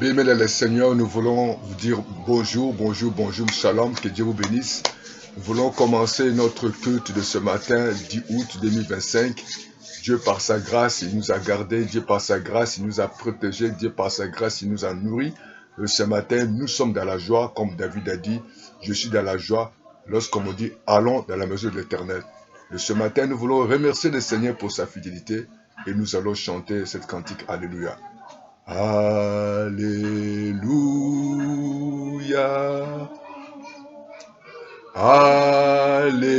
Bien-aimés dans le Seigneur, nous voulons vous dire bonjour, shalom, que Dieu vous bénisse. Nous voulons commencer notre culte de ce matin, 10 août 2025. Dieu par sa grâce, il nous a gardés, Dieu par sa grâce, il nous a protégés, Dieu par sa grâce, il nous a nourris. Ce matin, nous sommes dans la joie, comme David a dit, je suis dans la joie lorsqu'on me dit allons dans la maison de l'Éternel. Ce matin, nous voulons remercier le Seigneur pour sa fidélité et nous allons chanter cette cantique Alléluia. Alléluia. Alléluia.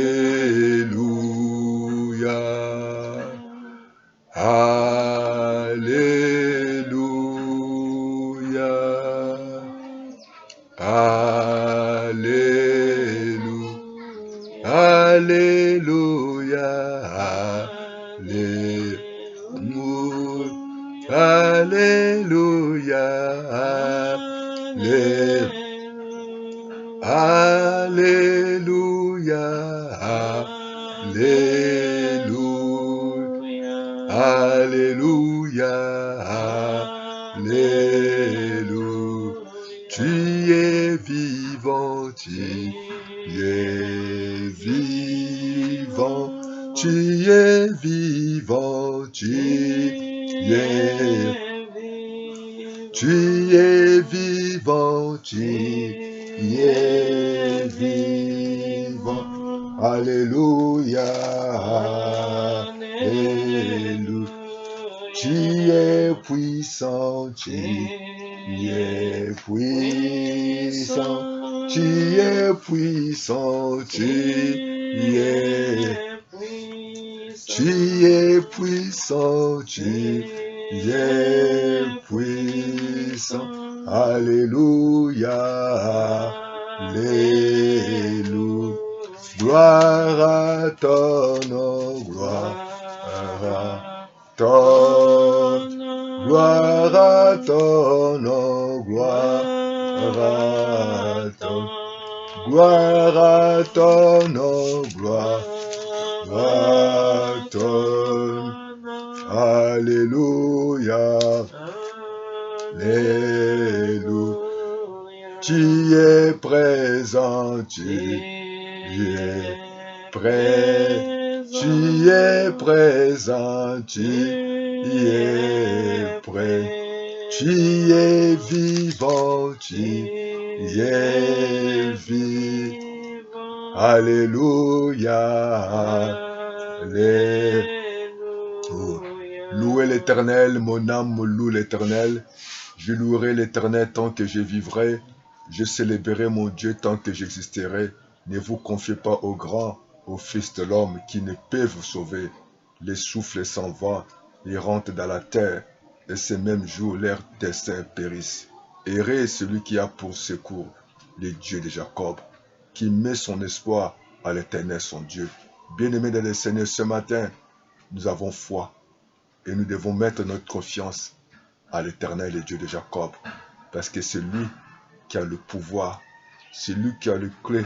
Alléluia. Alléluia. Alléluia. Alléluia. Alléluia. Alléluia. Alléluia. Alléluia. Tu es vivant, tu es vivant, tu es vivant, tu es vivant, tu es vivant. Alléluia. Alléluia. Tu es puissant, tu es puissant, tu es puissant, tu es puissant, tu es puissant. Alléluia. Alléluia. Gloire à ton nom, gloire à ton, gloire à ton nom, gloire à ton, gloire à ton nom, gloire à ton. Alléluia. Alléluia. Tu es présent, tu es présent, tu es présent, tu es présent, tu es vivant, tu es vivant. Alléluia. Alléluia. Louez l'Éternel, mon âme loue l'Éternel. Je louerai l'Éternel tant que je vivrai. Je célébrerai mon Dieu tant que j'existerai. Ne vous confiez pas aux grands, aux fils de l'homme qui ne peuvent vous sauver. Les souffles s'en vont, ils rentrent dans la terre, et ces mêmes jours leurs destins périssent. Errez celui qui a pour secours les dieux de Jacob, qui met son espoir à l'Éternel son Dieu. Bien-aimés dans le Seigneur, ce matin, nous avons foi, et nous devons mettre notre confiance à l'Éternel, le Dieu de Jacob, parce que c'est lui qui a le pouvoir, c'est lui qui a le clé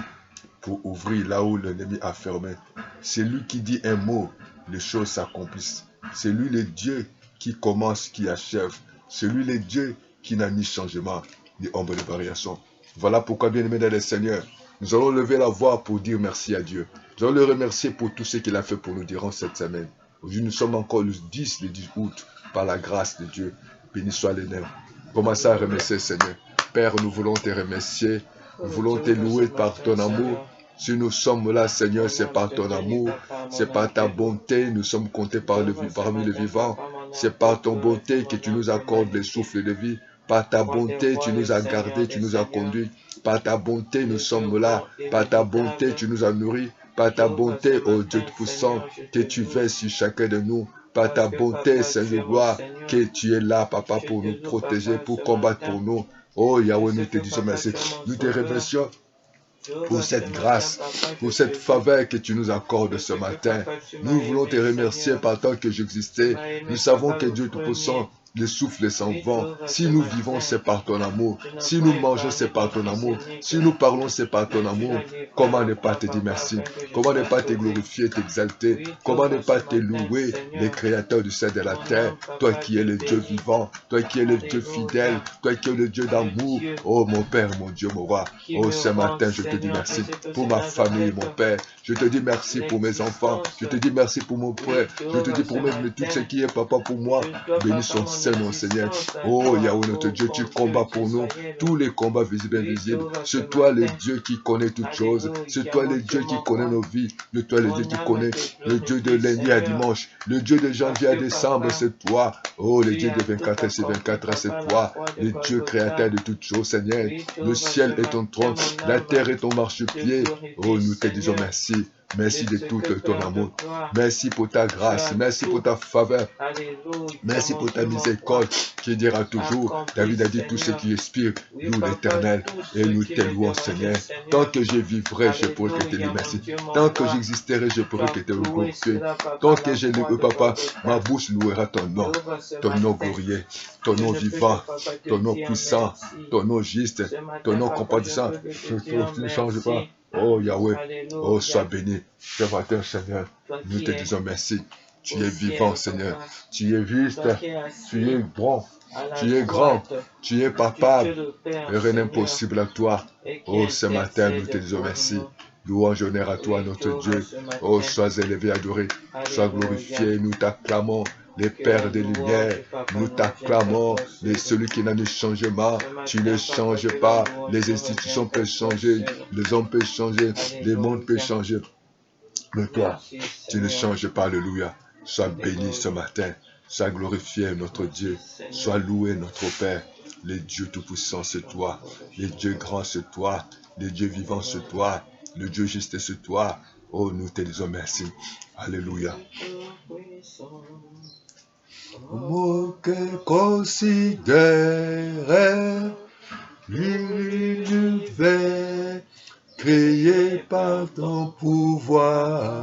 pour ouvrir là où l'ennemi a fermé. C'est lui qui dit un mot, les choses s'accomplissent. C'est lui le Dieu qui commence, qui achève. C'est lui le Dieu qui n'a ni changement, ni ombre de variation. Voilà pourquoi, bien-aimés dans le Seigneur, nous allons lever la voix pour dire merci à Dieu. Nous allons le remercier pour tout ce qu'il a fait pour nous durant cette semaine. Aujourd'hui, nous sommes encore le 10 août, par la grâce de Dieu. Béni soit l'Éternel. Commencez à remercier le Seigneur. Père, nous voulons te remercier. Nous voulons te louer par ton amour. Si nous sommes là, Seigneur, c'est par ton amour. C'est par ta bonté. Nous sommes comptés parmi les vivants. C'est par ton bonté que tu nous accordes le souffle de vie. Par ta bonté, tu nous as gardés, tu nous as conduits. Par ta bonté, nous sommes là. Par ta bonté, tu nous as nourris. Par ta bonté, ô Dieu Tout-Puissant, que tu veilles sur chacun de nous. Par ta bonté, Seigneur, gloire, que tu es là, Papa, pour nous protéger, pour combattre pour nous. Oh Yahweh, nous te disons merci. Nous te remercions pour cette grâce, pour cette faveur que tu nous accordes ce matin. Nous voulons te remercier par tant que j'existais. Nous savons que Dieu Tout-Puissant, le souffle sans vent. Si nous vivons, c'est par ton amour. Si nous mangeons, c'est par ton amour. Si nous parlons, c'est par ton amour. Comment ne pas te dire merci? Comment ne pas te glorifier, t'exalter? Comment ne pas te louer, le créateur du ciel et de la terre? Toi qui es le Dieu vivant, toi qui es le Dieu fidèle, toi qui es le Dieu d'amour. Oh mon Père, mon Dieu, mon roi. Oh ce matin, je te dis merci pour ma famille, mon Père. Je te dis merci pour mes enfants. Je te dis merci pour mon frère. Je te dis pour même tout ce qui est papa pour moi. Bénis son Seigneur, Seigneur. Oh Yahweh, notre Dieu, tu combats pour nous tous les combats visibles et invisibles. C'est toi le Dieu qui connaît toutes choses. C'est toi le Dieu qui connaît nos vies. C'est toi le Dieu qui connaît le Dieu de lundi à dimanche. Le Dieu de janvier à décembre, c'est toi. Oh, le Dieu de 24 heures sur 24 heures, c'est toi. Le Dieu créateur de toutes choses, Seigneur. Le ciel est ton trône. La terre est ton marchepied. Oh, nous te disons merci. Merci de tout ton amour. Merci pour ta grâce. Merci pour ta faveur. Merci pour ta miséricorde qui dira toujours. David a dit tout ce qui expire, loue l'Éternel et nous te louons, Seigneur. Tant que je vivrai, je pourrai que te dire merci. Tant que j'existerai, je pourrai que te glorifier. Tant que je louerai, papa, ma bouche louera ton nom glorieux, ton nom vivant, ton nom puissant, ton nom juste, ton nom compatissant. Tu ne changes pas. Oh Yahweh, oh sois béni. Ce matin, Seigneur, nous te disons merci. Tu es vivant, Seigneur. Tu es juste. Tu es bon. Tu es grand. Tu es papa. Et rien n'est impossible à toi. Oh, ce matin, nous te disons merci. Louange, honneur à toi, notre Dieu. Oh, sois élevé, adoré. Sois glorifié. Nous t'acclamons. Les pères des lumières, nous t'acclamons. Et celui qui n'a ne change pas, tu ne changes pas. Les institutions peuvent changer, les hommes peuvent changer, les mondes peuvent changer. Mais toi, tu ne changes pas, alléluia. Sois béni ce matin. Sois glorifié, notre Dieu. Sois loué, notre Père. Les dieux tout-puissants, c'est toi. Les dieux grands, c'est toi. Les dieux vivants, c'est toi. Le Dieu juste, c'est toi. Oh, nous te disons merci. Alléluia. Mon cœur considère l'univers créé par ton pouvoir.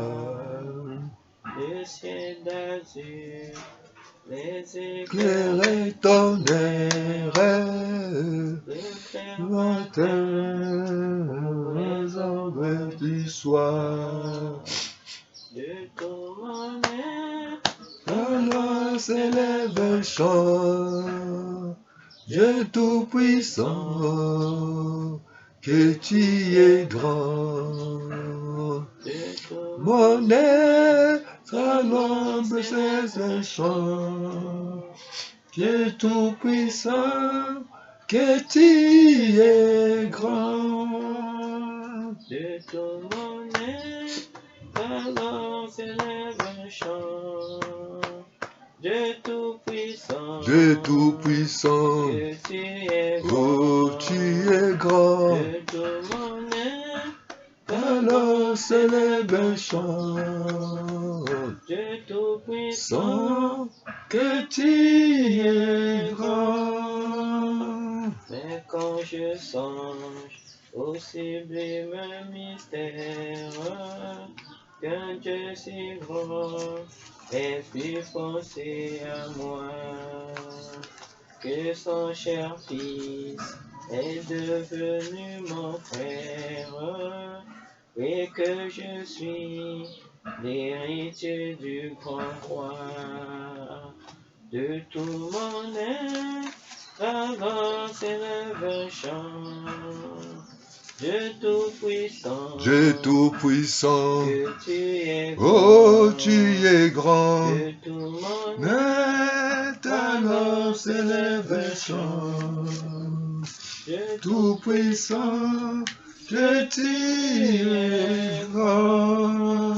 Le ciel d'azur, les éclairs et tonnerres, matin, les ombres du soir. de ton monnaie, Alors s'élève un chant, Dieu tout-puissant, que tu es grand. de ton Mon être à l'ombre, c'est un chant, Dieu tout-puissant, que tu es grand. de ton monnaie, alors s'élève un chant. Dieu tout-puissant, Dieu tout-puissant, que tu es oh grand. tu es grand. De ton monnaie, Alors s'élève un chant, Dieu tout-puissant, sans que tu es grand. mais quand je songe au sublime mystère qu'un Dieu si grand ait pu penser à moi, que son cher Fils est devenu mon frère, et que je suis l'héritier du grand roi. De tout mon être, avant s'élève un chant. Dieu tout-puissant, Dieu tout-puissant, que tu es grand. oh tu es grand. De tout mon Net alors s'élève un chant, Dieu tout-puissant, que tu es grand.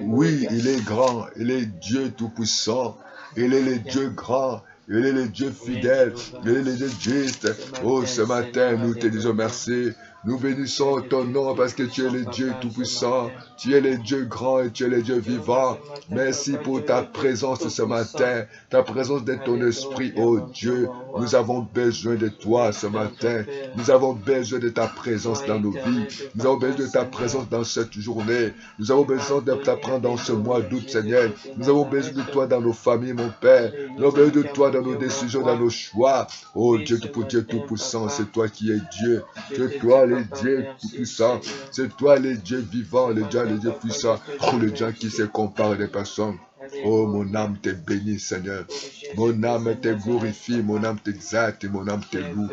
Oui, il est grand, il est Dieu tout-puissant, il est le Dieu grand, il est le Dieu fidèle, il est le Dieu juste. Oh, ce matin, nous te disons merci. Nous bénissons ton nom parce que tu es le Dieu Tout-Puissant. Tu es le Dieu grand et tu es le Dieu vivant. Merci pour ta présence ce matin, ta présence de ton esprit, oh Dieu. Nous avons besoin de toi ce matin. Nous avons besoin de ta présence dans nos vies. Nous avons besoin de ta présence dans cette journée. Nous avons besoin de ta présence dans ce mois d'août, Seigneur. Nous avons besoin de toi dans nos familles, mon Père. Nous avons besoin de toi dans nos décisions, dans nos choix. Oh Dieu Tout-Puissant, c'est toi qui es Dieu. C'est toi le Dieu Tout-Puissant. C'est toi le Dieu vivant, le Dieu puissant. Oh le Dieu qui se compare à des personnes. Oh, mon âme te bénit, Seigneur. Mon âme te glorifie, mon âme t'exalte, mon âme te loue.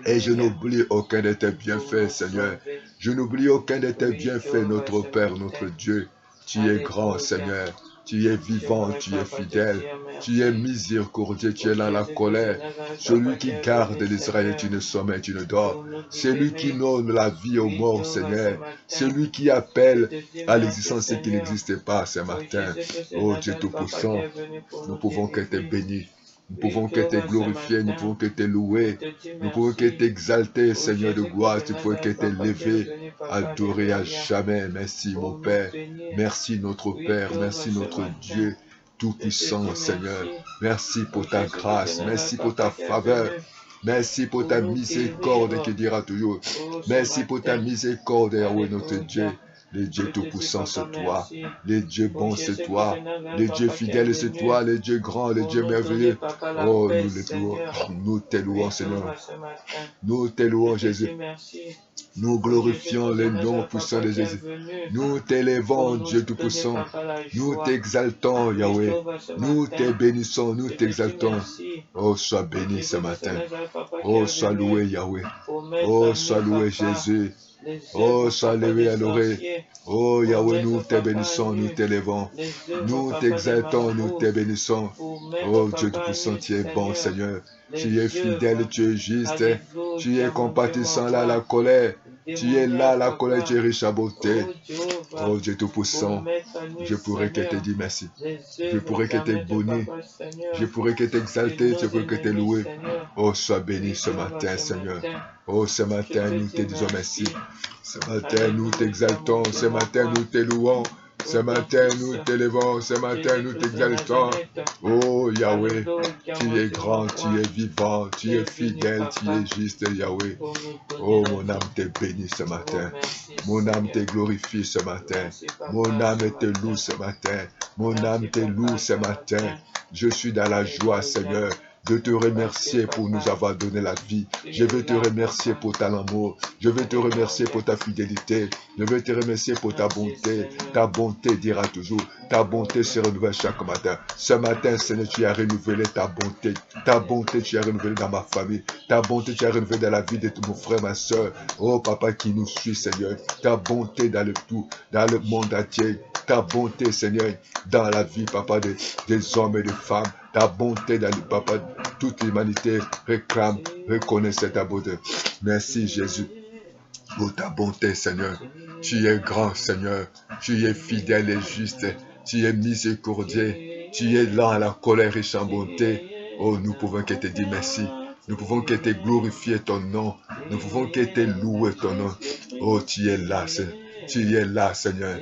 Et je n'oublie aucun de tes bienfaits, Seigneur. Je n'oublie aucun de tes bienfaits, notre Père, notre Dieu. Tu es grand, Seigneur. Tu es vivant, tu es fidèle. Tu es miséricordieux, tu es dans la colère. Celui qui garde l'Israël, tu ne sommeilles, tu ne dors. C'est lui qui donne la vie aux morts, Seigneur. C'est lui qui appelle à l'existence ce qui n'existait pas ce matin. Oh Dieu Tout-Puissant, nous pouvons que te bénir. Nous pouvons que te glorifier, nous pouvons que te louer, nous pouvons que t'exalter, Seigneur de gloire, nous pouvons que t'élever, adorer à jamais. Merci mon Père, merci notre Père, merci notre Dieu Tout-Puissant, Seigneur. Merci pour ta grâce, merci pour ta faveur. Merci pour ta miséricorde qui dira toujours. Merci pour ta miséricorde, Yahweh notre Dieu. Le Dieu Tout-Puissant, c'est toi. Le Dieu bon, c'est toi. Le Dieu fidèle, c'est toi. Le Dieu grand, le Dieu merveilleux. Oh, nous les louons. Nous te louons, Seigneur. Nous te louons, Jésus. Nous glorifions le nom puissant de Jésus. Nous t'élevons, Dieu Tout-Puissant. Nous t'exaltons, Yahweh. Nous te bénissons, nous t'exaltons. Oh, sois béni ce matin. Oh, sois loué, Yahweh. Oh, sois loué, Jésus. Oh, sois loué, adoré. Oh, Yahweh, nous te bénissons, nous t'élevons. Nous t'exaltons, nous te bénissons. Oh, Dieu Tout-Puissant, tu es bon, Seigneur. Tu es fidèle, tu es juste. Tu es compatissant là, la colère. Tu es là, la colère, tu es riche à beauté. Oh Dieu Tout-Puissant, je pourrais que te dire merci. Je pourrais que te bénir. Je pourrais que t'exalter, je pourrais que te louer. Oh, sois béni ce matin, Seigneur. Oh, ce matin, nous te disons merci. Ce matin, nous t'exaltons. Ce matin, nous te louons. Ce matin, nous t'élevons. Ce matin, nous t'exaltons. Oh, Yahweh, tu es grand, tu es vivant, tu es fidèle, tu es juste, Yahweh. Oh, mon âme te bénit ce matin. Mon âme te glorifie ce matin. Mon âme te loue ce matin. Mon âme te loue ce matin. Je suis dans la joie, Seigneur, de te remercier pour nous avoir donné la vie. Je veux te remercier pour ton amour. Je veux te remercier pour ta fidélité. Je veux te remercier pour ta bonté. Ta bonté dira toujours. Ta bonté se renouvelle chaque matin. Ce matin, Seigneur, tu as renouvelé ta bonté. Ta bonté, tu as renouvelé dans ma famille. Ta bonté, tu as renouvelé dans la vie de tous nos frères, ma soeur. Oh, Papa qui nous suit, Seigneur. Ta bonté dans le tout, dans le monde entier. Ta bonté, Seigneur, dans la vie, Papa, des hommes et des femmes. Ta bonté dans le Papa, toute l'humanité réclame, reconnaît ta bonté. Merci Jésus pour ta bonté, Seigneur. Tu es grand, Seigneur. Tu es fidèle et juste. Tu es miséricordieux. Tu es lent à la colère et en bonté. Oh, nous pouvons que te dire merci. Nous pouvons que te glorifier ton nom. Nous pouvons que te louer ton nom. Oh, tu es là, Seigneur. Tu es là, Seigneur.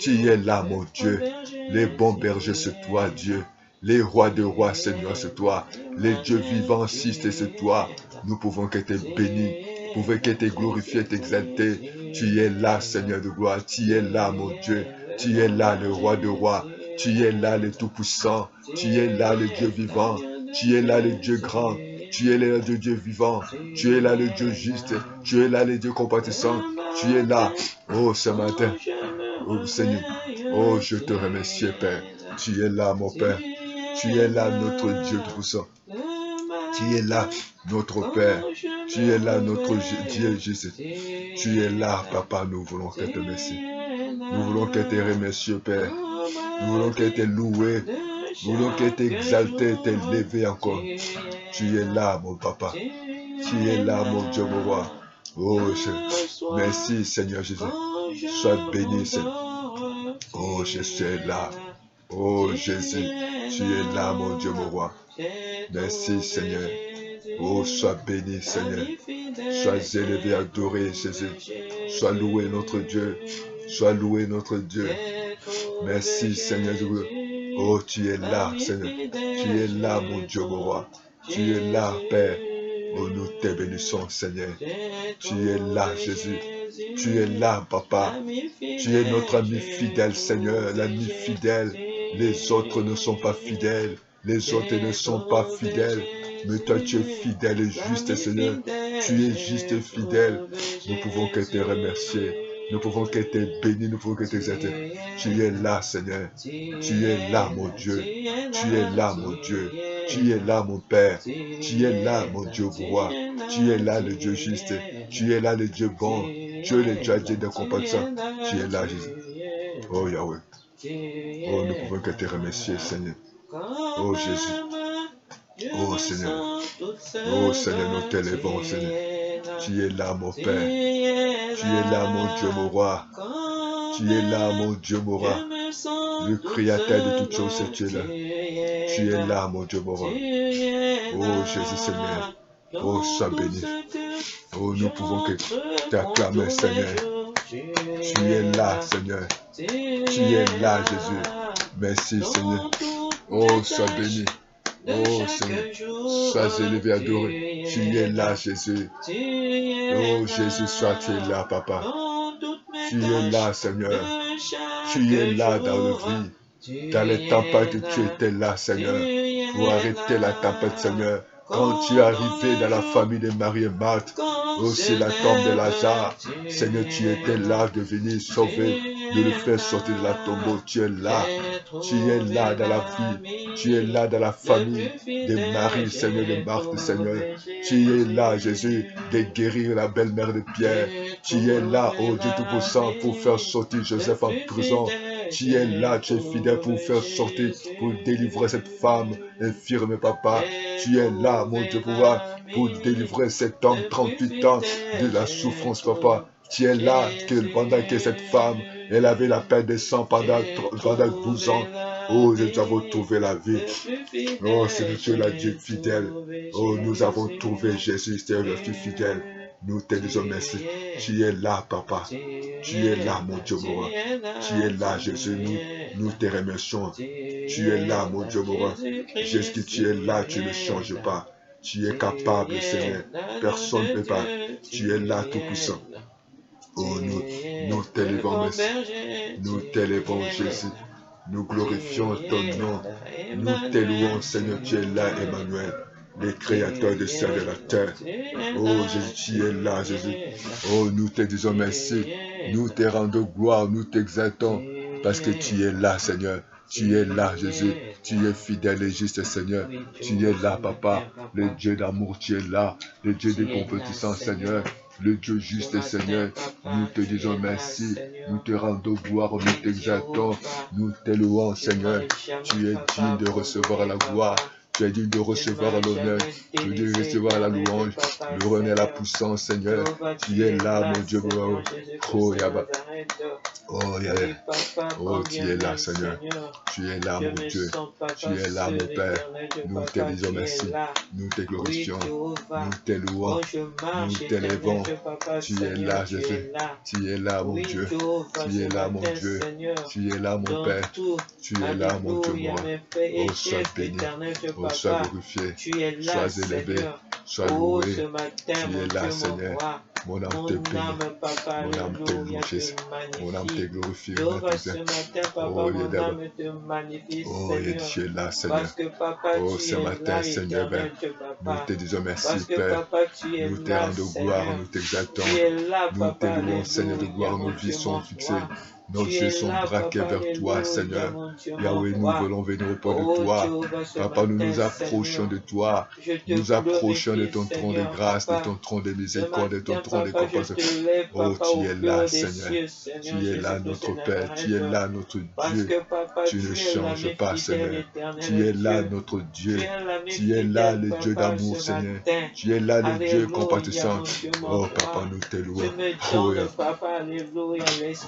Tu es là, mon Dieu. Les bons bergers, c'est toi, Dieu. Les rois de rois, Seigneur, c'est toi. Les dieux vivants, si c'est toi. Nous pouvons que te bénir. Nous pouvons que te glorifier, t'exalter. Tu es là, Seigneur de gloire. Tu es là, mon Dieu. Tu es là, le roi de rois. Tu es là, le Tout-Puissant. Tu es là, le Dieu vivant. Tu es là, le Dieu grand. Tu es là, le Dieu vivant. Tu es là, le Dieu juste. Tu es là, le Dieu compatissant. Tu es là. Oh, ce matin. Oh, Seigneur. Oh, je te remercie, Père. Tu es là, mon Père. Tu es là, notre Dieu Tout-Puissant. Tu es là, notre Père. Tu es là, notre Dieu Jésus. Tu es là, Papa. Nous voulons que te remercier. Nous voulons que te remercier, Père. Nous voulons que te louer. Nous voulons que t'exalter, t'élever encore. Tu es là, mon Papa. Tu es là, mon Dieu, mon roi. Oh, merci, Seigneur Jésus. Sois béni, Seigneur. Oh, je suis là. Oh, Jésus, tu es là, mon Dieu, mon roi. Merci, Seigneur. Oh, sois béni, Seigneur. Sois élevé, adoré, Jésus. Sois loué, notre Dieu. Sois loué, notre Dieu. Merci, Seigneur. Oh, tu es là, Seigneur. Tu es là, mon Dieu, mon roi. Tu es là, Père. Oh, nous te bénissons, Seigneur. Tu es là, Jésus. Tu es là, Papa. Tu es notre ami fidèle, Seigneur. L'ami fidèle. Les autres ne sont pas fidèles. Les autres ne sont pas fidèles. Mais toi, tu es fidèle et juste, Seigneur. Tu es juste et fidèle. Nous pouvons que te remercier. Nous pouvons que te bénir. Nous pouvons que te exalter. Tu es là, Seigneur. Tu es là, mon Dieu. Tu es là, mon Dieu. Tu es là, mon Père. Tu es là, mon Dieu roi. Tu es là, le Dieu juste. Tu es là, le Dieu bon. Tu es le Dieu de compassion. Tu es là, Jésus. Oh, Yahweh. Oh, nous pouvons que te remercier, Seigneur. Oh, Jésus. Oh, Seigneur. Oh, Seigneur, nous t'élèvons, Seigneur. Tu es là, mon Père. Tu es là, mon Dieu, mon roi. Tu es là, mon Dieu, mon roi. Le créateur de toutes choses, tu es là. Tu es là, mon Dieu, mon roi. Oh, Jésus, Seigneur. Oh, sois béni. Oh, nous pouvons que t'acclamer, Seigneur. Tu es là, Seigneur. Tu es là, Jésus. Merci, Seigneur. Oh, sois béni. Oh, Seigneur. Sois élevé, adoré. Tu es là, Jésus. Oh, Jésus, tu es là, Papa. Tu es là, Seigneur. Tu es là dans le vie. Dans les tempêtes, tu étais là, Seigneur. Pour arrêter la tempête, Seigneur. Quand tu es arrivé dans la famille de Marie et Marthe, aussi la tombe de Lazare, Seigneur, tu étais là de venir sauver, de le faire sortir de la tombeau. Tu es là. Tu es là dans la vie. Tu es là dans la famille de Marie, Seigneur, de Marthe, Seigneur. Tu es là, Jésus, de guérir la belle-mère de Pierre. Tu es là, oh Dieu Tout-Puissant, pour faire sortir Joseph en prison. Tu es là, tu es fidèle pour faire sortir, pour délivrer cette femme infirme, Papa. Tu es là, mon Dieu, pour délivrer cet homme, 38 ans, de la souffrance, Papa. Tu es là, pendant que cette femme, elle avait la perte de sang pendant 12 ans. Oh, nous avons trouvé la vie. Oh, c'est Dieu, la Dieu fidèle. Oh, nous avons trouvé Jésus, c'est le Fils fidèle. Nous te disons merci. Tu es là, Papa. Tu es là, mon Dieu, mon roi. Tu es là, Jésus. Nous te remercions. Tu es là, mon Dieu, mon roi. Jésus, tu es là, tu ne changes pas. Tu es capable, Seigneur. Personne ne peut pas. Tu es là, tout-puissant. Oh, nous t'élevons, merci. Nous t'élevons, Jésus. Nous glorifions ton nom. Nous t'élouons, Seigneur. Tu es là, Emmanuel, le créateur de ciel et de la terre. Oh, Jésus, tu es là, Jésus. Oh, nous te disons merci. Nous te rendons gloire, nous t'exaltons, parce que tu es là, Seigneur. Tu es là, Jésus. Tu es fidèle et juste, Seigneur. Tu es là, Papa. Le Dieu d'amour, tu es là. Le Dieu de compétition, Seigneur. Le Dieu juste, Seigneur. Nous te disons merci. Nous te rendons gloire, nous t'exaltons. Nous t'élouons, Seigneur. Tu es digne de recevoir la gloire. Tu es digne de recevoir l'honneur, tu es digne de recevoir la louange, le renommé, la puissance, Seigneur. Tu es là, mon Dieu, mon oh, Yaba. Oh, Yahweh. Oh, tu es là, Seigneur. Tu es là, mon Dieu. Tu es là, mon Père. Nous te disons merci. Nous te glorifions. Nous te louons. Nous t'élevons. Tu es là, Jésus. Tu es là, mon Dieu. Tu es là, mon Dieu. Tu es là, mon Père. Tu es là, mon Dieu, moi. Oh, sois béni. Oh, sois glorifié. Sois élevé. Sois loué. Tu es là, Seigneur. Mon âme te bénit. Mon âme te loue, Jésus. Mon âme te glorifie. Oh, tu es là, Seigneur. Oh, ce matin, Seigneur, nous te disons merci, Père. Nous te rendons gloire, nous t'exaltons. Nous te louons, Seigneur de gloire. Nos vies sont fixées. Nos yeux sont braqués vers toi, Seigneur. Yahweh, nous voulons venir auprès de toi. Papa, nous nous approchons de toi. Nous approchons de ton trône de grâce, de ton trône de miséricorde, de ton trône de compassion. Oh, tu es là, Seigneur. Tu es là, notre Père. Tu es là, notre Dieu. Tu ne changes pas, Seigneur. Tu es là, notre Dieu. Tu es là, le Dieu d'amour, Seigneur. Tu es là, le Dieu compatissant. Oh, Papa, nous te louons.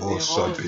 Oh, sois béni.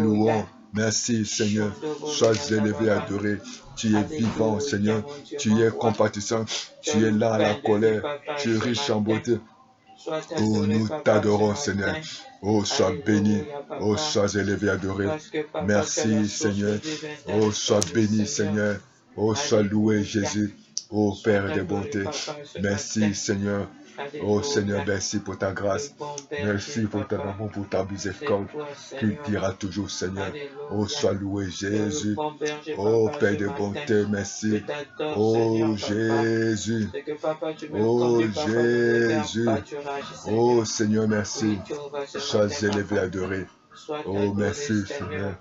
louons. Merci, Seigneur. Sois élevé, adoré. Tu es vivant, Seigneur. Tu es compatissant. Tu es là à la colère. Tu es riche en beauté. Oh, nous t'adorons, Seigneur. Oh, sois béni. Oh, sois élevé, adoré. Merci, Seigneur. Oh, sois béni, Seigneur. Oh, sois loué, Jésus. Ô Sois Père de adoré, bonté, Papa, ce merci matin. Seigneur. Oh Seigneur, Alléluia. merci pour ta grâce. Le bon Merci berger, pour ton Papa. amour, pour ta C'est miséricorde. toi, Tu Seigneur. diras toujours, Seigneur. Oh, Alléluia. sois loué, Tu es le Jésus. bon berger, Oh, Papa, Père ce de matin. bonté, Je merci. t'adore, Oh, Seigneur, Papa. Jésus. C'est que, Papa, tu me Oh, conduis parfois dans les verts Jésus. pâturages, Seigneur. Oh, Seigneur, merci. Oui, Jéhovah, ce Sois matin, élevé, Papa. adoré. Sois Oh, adoré, merci, Seigneur. Seigneur.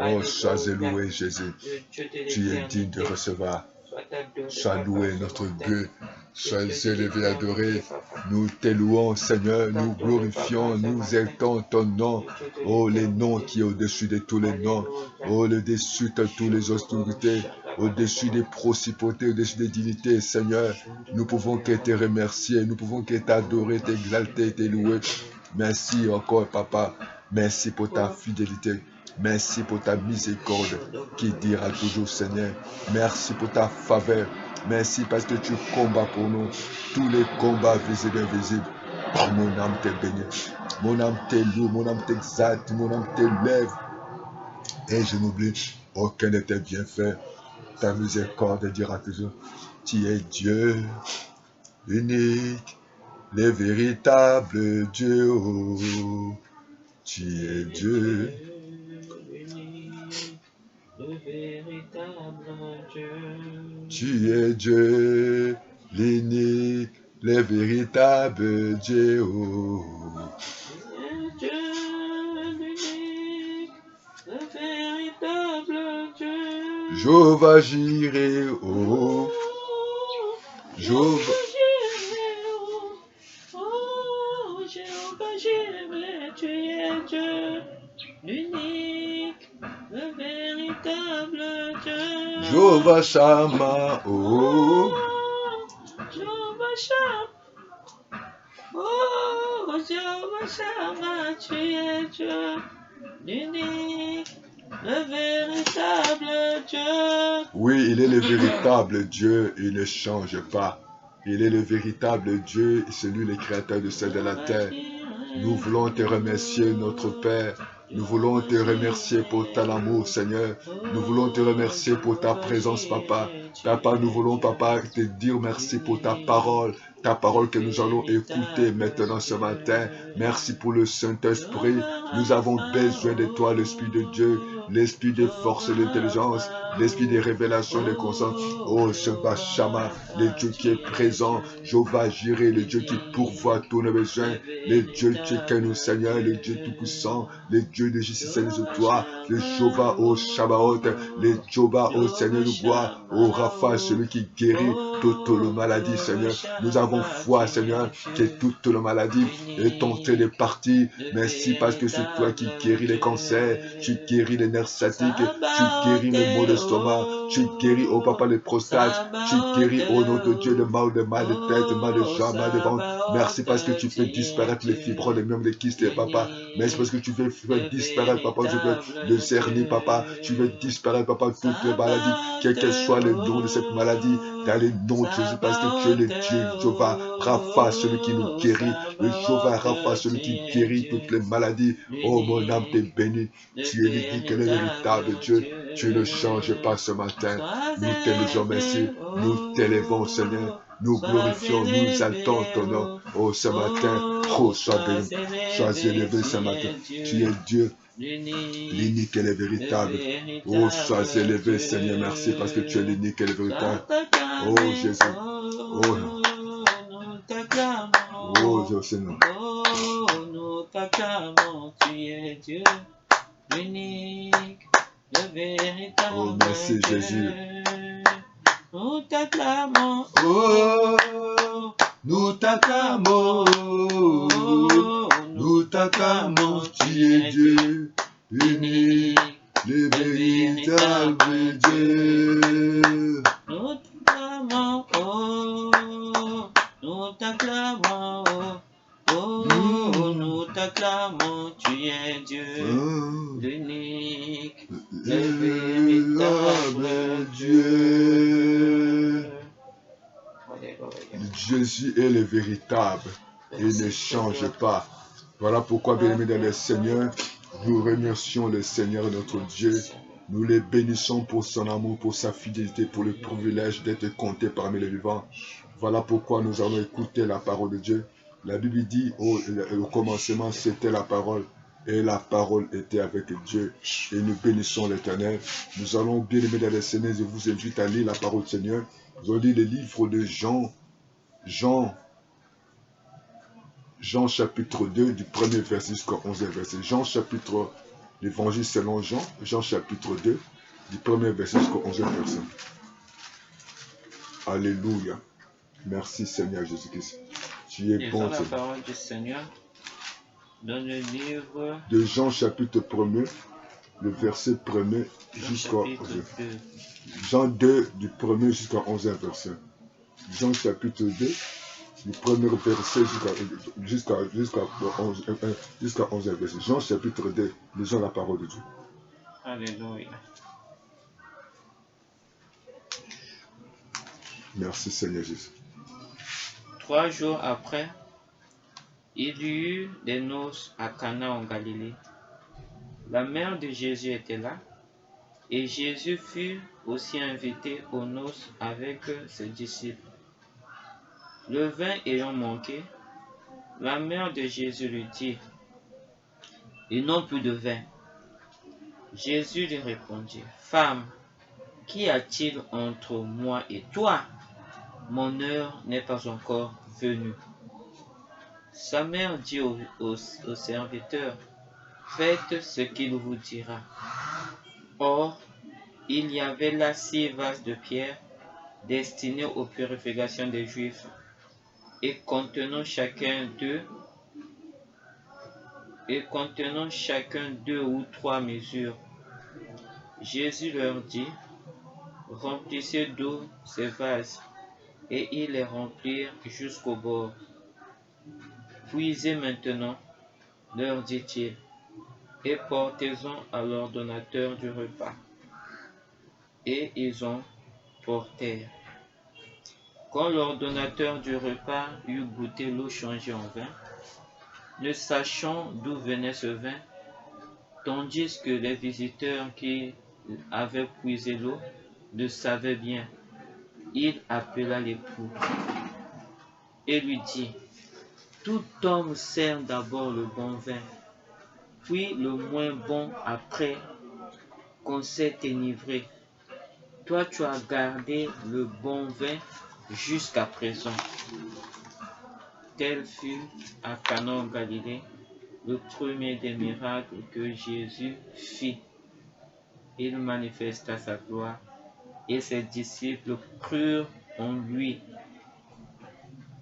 Oh, sois Alléluia. loué, Jésus. Le Dieu de Tu es digne de l'éternité. recevoir. Sois adoré, Sois Papa, loué, ce notre matin. Dieu. Sois Le Dieu de élevé, adoré. l'éternité, Papa. Nous t'élouons, Seigneur. Nous T'adorer, glorifions, Papa, ce nous matin. exaltons ton nom. Le Dieu de Oh, les noms l'éternité. qui est au-dessus de tous les noms. Alléluia. Oh, le dessus de toutes les austérités. Au-dessus des principautés, au-dessus des divinités, Seigneur. Nous pouvons que te remercier. Nous pouvons que t'adorer, t'exalter, te louer. Merci encore, Papa. Merci pour ta fidélité. Merci pour ta miséricorde qui dira toujours, Seigneur. Merci pour ta faveur. Merci parce que tu combats pour nous tous les combats visibles et invisibles. Oh, mon âme te bénit. Mon âme te loue, mon âme t'exalte, mon âme t'élève. Et je n'oublie aucun de tes bienfaits. Ta miséricorde dira toujours, tu es Dieu unique, le véritable Dieu. Oh, tu es Dieu. Le véritable Dieu. Tu es Dieu, l'unique, le véritable Dieu. Oh. Tu es Dieu, l'unique, le véritable Dieu. Jéhovah Jireh, oh. Jéhovah Jireh, tu es Dieu, l'unique, le véritable Dieu. Jéhovah Shammah, oh. Jéhovah Shammah, oh, Jéhovah Shammah, tu es Dieu, l'unique, le véritable Dieu. Oui, il est le véritable Dieu, il ne change pas. Il est le véritable Dieu, celui le créateur de ciel et de la terre. Nous voulons te remercier, notre Père. Nous voulons te remercier pour ton amour, Seigneur. Nous voulons te remercier pour ta présence, Papa. Papa, nous voulons, Papa, te dire merci pour ta parole que nous allons écouter maintenant ce matin. Merci pour le Saint-Esprit. Nous avons besoin de toi, l'Esprit de Dieu, l'Esprit de force et d'intelligence, l'Esprit de révélation et de conscience. Oh, Jéhovah Shammah, le Dieu qui est présent. Jéhovah Jireh, le Dieu qui pourvoit tous nos besoins. Le Dieu qui est nous, Seigneur, le Dieu tout-puissant, le Dieu de justice et de toi, le Jéhovah au Shabbaoth, le Jéhovah au Seigneur du bois, au Rapha, celui qui guérit toutes les maladies, Seigneur. Nous avons foi, Seigneur, que toutes les maladies est en train de partir. Merci parce que c'est toi qui guéris les cancers, tu guéris les nerfs sciatiques, tu guéris les maux d'estomac, tu guéris, oh Papa, les prostates, tu guéris, oh nom de Dieu, le mal de tête, mal de jambes, mal de ventre. Merci parce que tu fais disparaître les fibromes, les mêmes les kystes, Papa. Merci parce que tu fais disparaître, Papa, je veux le cerni, Papa. Tu veux disparaître, Papa, toutes les maladies, quel que soit le nom de cette maladie, dans les noms de Jésus, parce que tu es le Dieu, Jéhovah, Rapha, celui qui nous guérit, le Jéhovah, Rapha, celui qui guérit toutes les maladies. Oh, mon âme t'est bénie. Tu es l'unique et le véritable Dieu. Tu ne changes pas ce matin. Nous t'élisons, merci. Nous t'élevons, Seigneur. Nous glorifions, nous exaltons ton nom. Oh, ce matin, oh, sois béni, sois élevé ce matin. Tu es Dieu, l'unique et le véritable. Oh, sois élevé, Seigneur, merci parce que tu es l'unique et le véritable. Oh, Jésus. Oh, non. Oh, Dieu, Seigneur. Oh, nous t'acclamons, tu es Dieu, l'unique, le véritable. Oh, merci, Jésus. Nous t'acclamons. Oh, nous t'acclamons. Nous t'acclamons, tu es Dieu, l'unique, le véritable Dieu. Nous t'acclamons, oh, nous t'acclamons, oh, nous t'acclamons, tu es Dieu, l'unique, le véritable Dieu. Jésus est le véritable, il ne change pas. Voilà pourquoi, bien-aimés dans le Seigneur, nous remercions le Seigneur notre Dieu. Nous les bénissons pour son amour, pour sa fidélité, pour le privilège d'être compté parmi les vivants. Voilà pourquoi nous allons écouter la parole de Dieu. La Bible dit au commencement, c'était la parole. Et la parole était avec Dieu. Et nous bénissons l'Éternel. Nous allons, bien aimés dans le Seigneur, je vous invite à lire la parole du Seigneur. Nous allons lire le livre de Jean chapitre 2, du 1er verset jusqu'au 11e verset. L'évangile selon Jean chapitre 2, du 1er verset jusqu'au 11e verset. Alléluia. Merci Seigneur Jésus-Christ. Tu es bon. La parole du Seigneur dans le livre de Jean chapitre 1er, le verset 1er jusqu'au 11e. Jean 2, du 1er jusqu'au 11e verset. Jean chapitre 2, du 1er verset jusqu'à 11e verset. Jean chapitre 2, lisons la parole de Dieu. Alléluia. Merci Seigneur Jésus. 3 jours après, il y eut des noces à Cana en Galilée. La mère de Jésus était là, et Jésus fut aussi invité aux noces avec ses disciples. Le vin ayant manqué, la mère de Jésus lui dit, « Ils n'ont plus de vin. » Jésus lui répondit, « Femme, qu'y a-t-il entre moi et toi? Mon heure n'est pas encore venue. » Sa mère dit au serviteur, « Faites ce qu'il vous dira. » Or, il y avait là 6 vases de pierre destinés aux purifications des Juifs et contenant chacun 2 ou 3 mesures. Jésus leur dit, « Remplissez d'eau ces vases. » Et ils les remplirent jusqu'au bord. « Puisez maintenant, leur dit-il, et portez-en à l'ordonnateur du repas. » Et ils en portèrent. Quand l'ordonnateur du repas eut goûté l'eau changée en vin, ne sachant d'où venait ce vin, tandis que les visiteurs qui avaient puisé l'eau le savaient bien, il appela l'époux et lui dit, « Tout homme sert d'abord le bon vin, puis le moins bon après qu'on s'est enivré. Toi, tu as gardé le bon vin jusqu'à présent. » Tel fut à Cana en Galilée le premier des miracles que Jésus fit. Il manifesta sa gloire et ses disciples crurent en lui.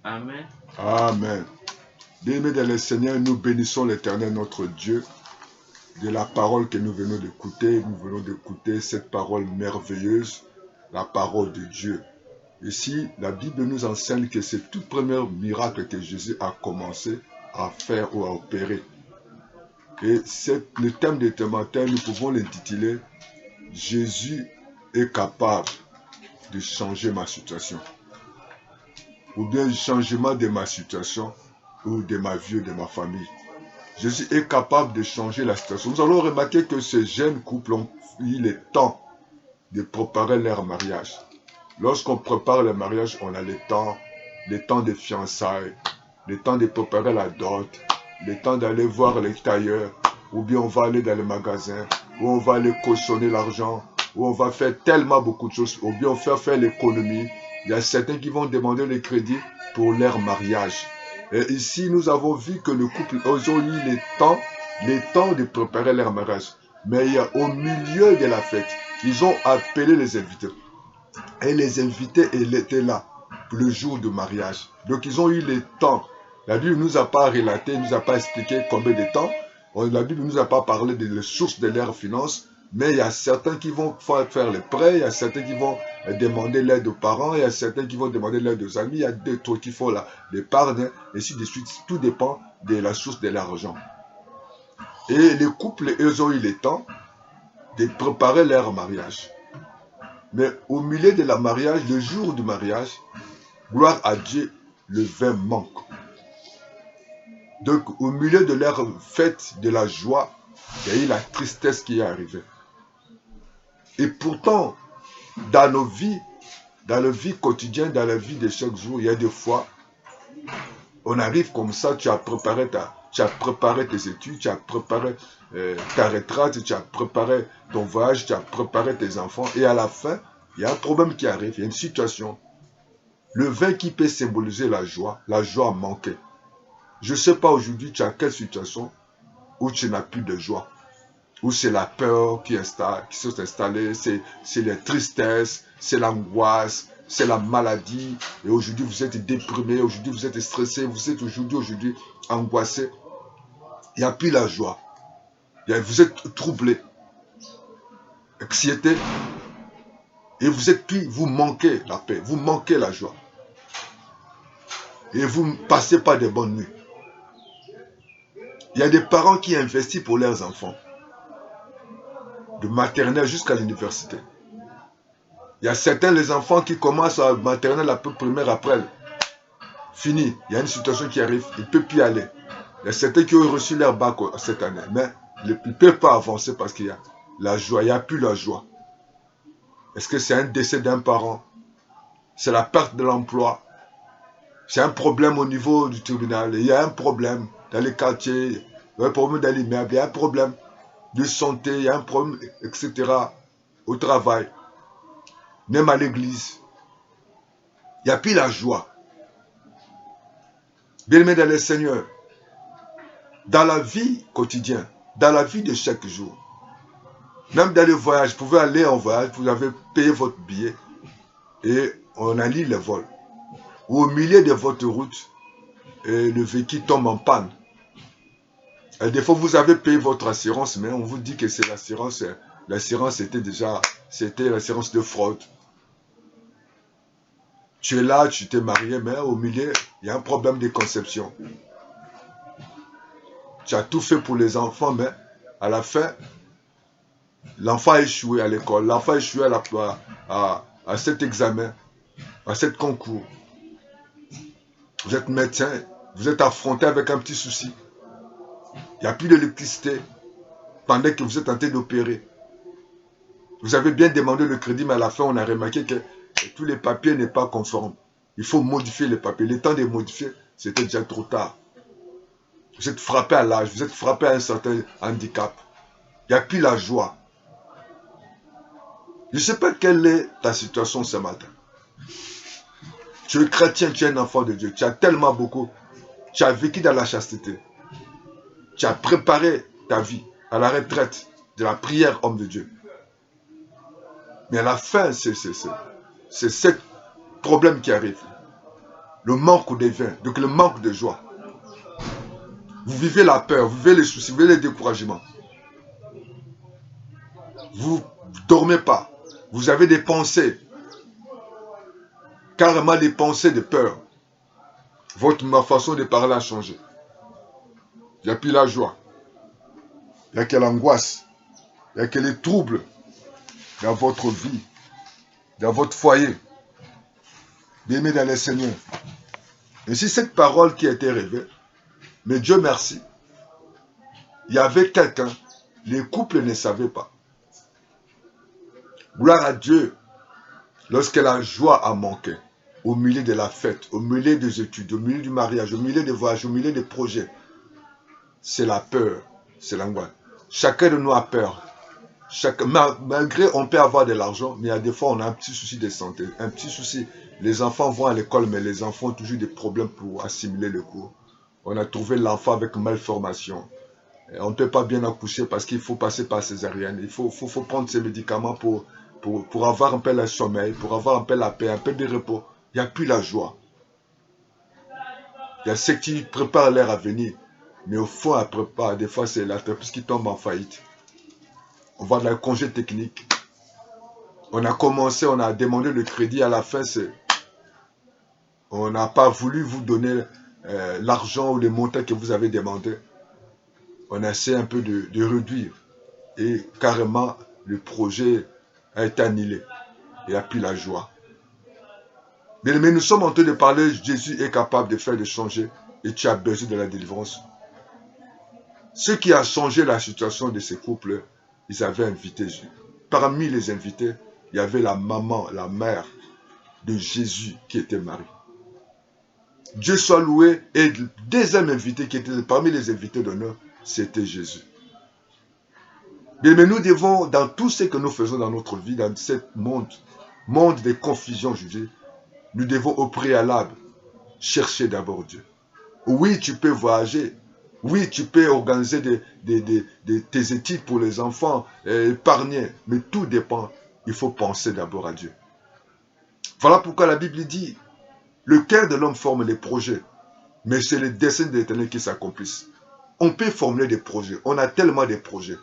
Amen. Amen. Bien-aimés dans le Seigneur, nous bénissons l'Éternel notre Dieu de la parole que nous venons d'écouter. Nous venons d'écouter cette parole merveilleuse, la parole de Dieu. Ici, la Bible nous enseigne que c'est tout premier miracle que Jésus a commencé à faire ou à opérer. Et c'est le thème de ce matin, nous pouvons l'intituler « Jésus est capable de changer ma situation » ou bien le changement de ma situation ou de ma vie ou de ma famille. Jésus est capable de changer la situation. Nous allons remarquer que ces jeunes couples ont eu le temps de préparer leur mariage. Lorsqu'on prépare le mariage, on a le temps de fiançailles, le temps de préparer la dot, le temps d'aller voir les tailleurs, ou bien on va aller dans le magasin, ou on va aller cautionner l'argent, ou on va faire tellement beaucoup de choses, ou bien on va faire l'économie. Il y a certains qui vont demander le crédit pour leur mariage. Et ici, nous avons vu que le couple, ils ont eu le temps de préparer leur mariage. Mais il y a, au milieu de la fête, ils ont appelé les invités. Et les invités, ils étaient là pour le jour du mariage. Donc, ils ont eu le temps. La Bible ne nous a pas relaté, ne nous a pas expliqué combien de temps. La Bible ne nous a pas parlé des sources de leurs finances. Mais il y a certains qui vont faire les prêts, il y a certains qui vont demander l'aide aux parents, il y a certains qui vont demander l'aide aux amis, il y a d'autres qui font l'épargne, et ainsi de suite. Tout dépend de la source de l'argent. Et les couples, eux ont eu le temps de préparer leur mariage. Mais au milieu de la mariage, le jour du mariage, gloire à Dieu, le vin manque. Donc, au milieu de leur fête, de la joie, il y a eu la tristesse qui est arrivée. Et pourtant, dans nos vies, dans la vie quotidienne, dans la vie de chaque jour, il y a des fois, on arrive comme ça, tu as préparé tes études, tu as préparé ta retraite, tu as préparé ton voyage, tu as préparé tes enfants, et à la fin, il y a un problème qui arrive, il y a une situation. Le vin qui peut symboliser la joie a manqué. Je ne sais pas aujourd'hui, tu as quelle situation où tu n'as plus de joie, où c'est la peur qui s'est installée, c'est la tristesse, c'est l'angoisse, c'est la maladie, et aujourd'hui vous êtes déprimé, aujourd'hui vous êtes stressé, vous êtes aujourd'hui angoissé. Il n'y a plus la joie. Vous êtes troublé, anxiété, et vous manquez la paix, vous manquez la joie. Et vous ne passez pas de bonnes nuits. Il y a des parents qui investissent pour leurs enfants, de maternelle jusqu'à l'université. Il y a certains les enfants qui commencent à maternelle, à peu primaire après. Fini, il y a une situation qui arrive, ils ne peuvent plus y aller. Il y a certains qui ont reçu leur bac cette année, mais ils ne peuvent pas avancer parce qu'il y a la joie, il n'y a plus la joie. Est-ce que c'est un décès d'un parent? C'est la perte de l'emploi? C'est un problème au niveau du tribunal? Il y a un problème dans les quartiers, il y a un problème dans l'immeuble, il y a un problème de santé, il y a un problème, etc. au travail, même à l'église. Il n'y a plus la joie. Bien-aimés dans le Seigneur, dans la vie quotidienne, dans la vie de chaque jour, même dans le voyage, vous pouvez aller en voyage, vous avez payé votre billet et on annule le vol. Ou au milieu de votre route, et le véhicule tombe en panne. Et des fois, vous avez payé votre assurance, mais on vous dit que c'est l'assurance. L'assurance c'était l'assurance de fraude. Tu es là, tu t'es marié, mais au milieu, il y a un problème de conception. Tu as tout fait pour les enfants, mais à la fin, l'enfant a échoué à l'école, l'enfant a échoué à cet examen, à cet concours. Vous êtes médecin, vous êtes affronté avec un petit souci. Il n'y a plus d'électricité pendant que vous êtes en train d'opérer. Vous avez bien demandé le crédit, mais à la fin, on a remarqué que tous les papiers n'est pas conformes. Il faut modifier les papiers. Le temps de modifier, c'était déjà trop tard. Vous êtes frappé à l'âge, vous êtes frappé à un certain handicap. Il n'y a plus la joie. Je ne sais pas quelle est ta situation ce matin. Tu es chrétien, tu es un enfant de Dieu. Tu as tellement beaucoup. Tu as vécu dans la chasteté. Tu as préparé ta vie à la retraite de la prière, homme de Dieu. Mais à la fin, c'est ce problème qui arrive. Le manque de vin, donc le manque de joie. Vous vivez la peur, vous vivez les soucis, vous vivez les découragements. Vous ne dormez pas. Vous avez des pensées. Carrément des pensées de peur. Ma façon de parler a changé. Il n'y a plus la joie. Il n'y a que l'angoisse. Il n'y a que les troubles dans votre vie, dans votre foyer. Bien-aimés dans le Seigneur. Et si cette parole qui a été révélée, mais Dieu merci, il y avait quelqu'un, les couples ne savaient pas. Gloire à Dieu, lorsque la joie a manqué, au milieu de la fête, au milieu des études, au milieu du mariage, au milieu des voyages, au milieu des projets, c'est la peur, c'est l'angoisse. Chacun de nous a peur. Malgré on peut avoir de l'argent, mais il y a des fois on a un petit souci de santé, un petit souci. Les enfants vont à l'école, mais les enfants ont toujours des problèmes pour assimiler le cours. On a trouvé l'enfant avec malformation. Et on ne peut pas bien accoucher parce qu'il faut passer par césarienne. Il faut prendre ces médicaments pour avoir un peu le sommeil, pour avoir un peu la paix, un peu de repos. Il n'y a plus la joie. Il y a ceux qui préparent leur avenir, mais au fond, après pas, des fois c'est l'entreprise qui tombe en faillite. On va dans le congé technique. On a commencé, on a demandé le crédit, à la fin, on n'a pas voulu vous donner l'argent ou les montants que vous avez demandé. On a essayé un peu de réduire. Et carrément, le projet a été annulé. Il n'y a plus la joie. Mais nous sommes en train de parler, Jésus est capable de faire de changer et tu as besoin de la délivrance. Ce qui a changé la situation de ces couples, ils avaient invité Jésus. parmi les invités, il y avait la maman, la mère de Jésus qui était Marie. Dieu soit loué. Et le deuxième invité qui était parmi les invités d'honneur, c'était Jésus. Mais nous devons, dans tout ce que nous faisons dans notre vie, dans ce monde des confusions jugées, nous devons au préalable chercher d'abord Dieu. Oui, tu peux voyager. Oui, tu peux organiser tes études pour les enfants, épargner. Mais tout dépend. Il faut penser d'abord à Dieu. Voilà pourquoi la Bible dit, le cœur de l'homme forme les projets, mais c'est les desseins de l'Éternel qui s'accomplissent. On peut formuler des projets. On a tellement de projets.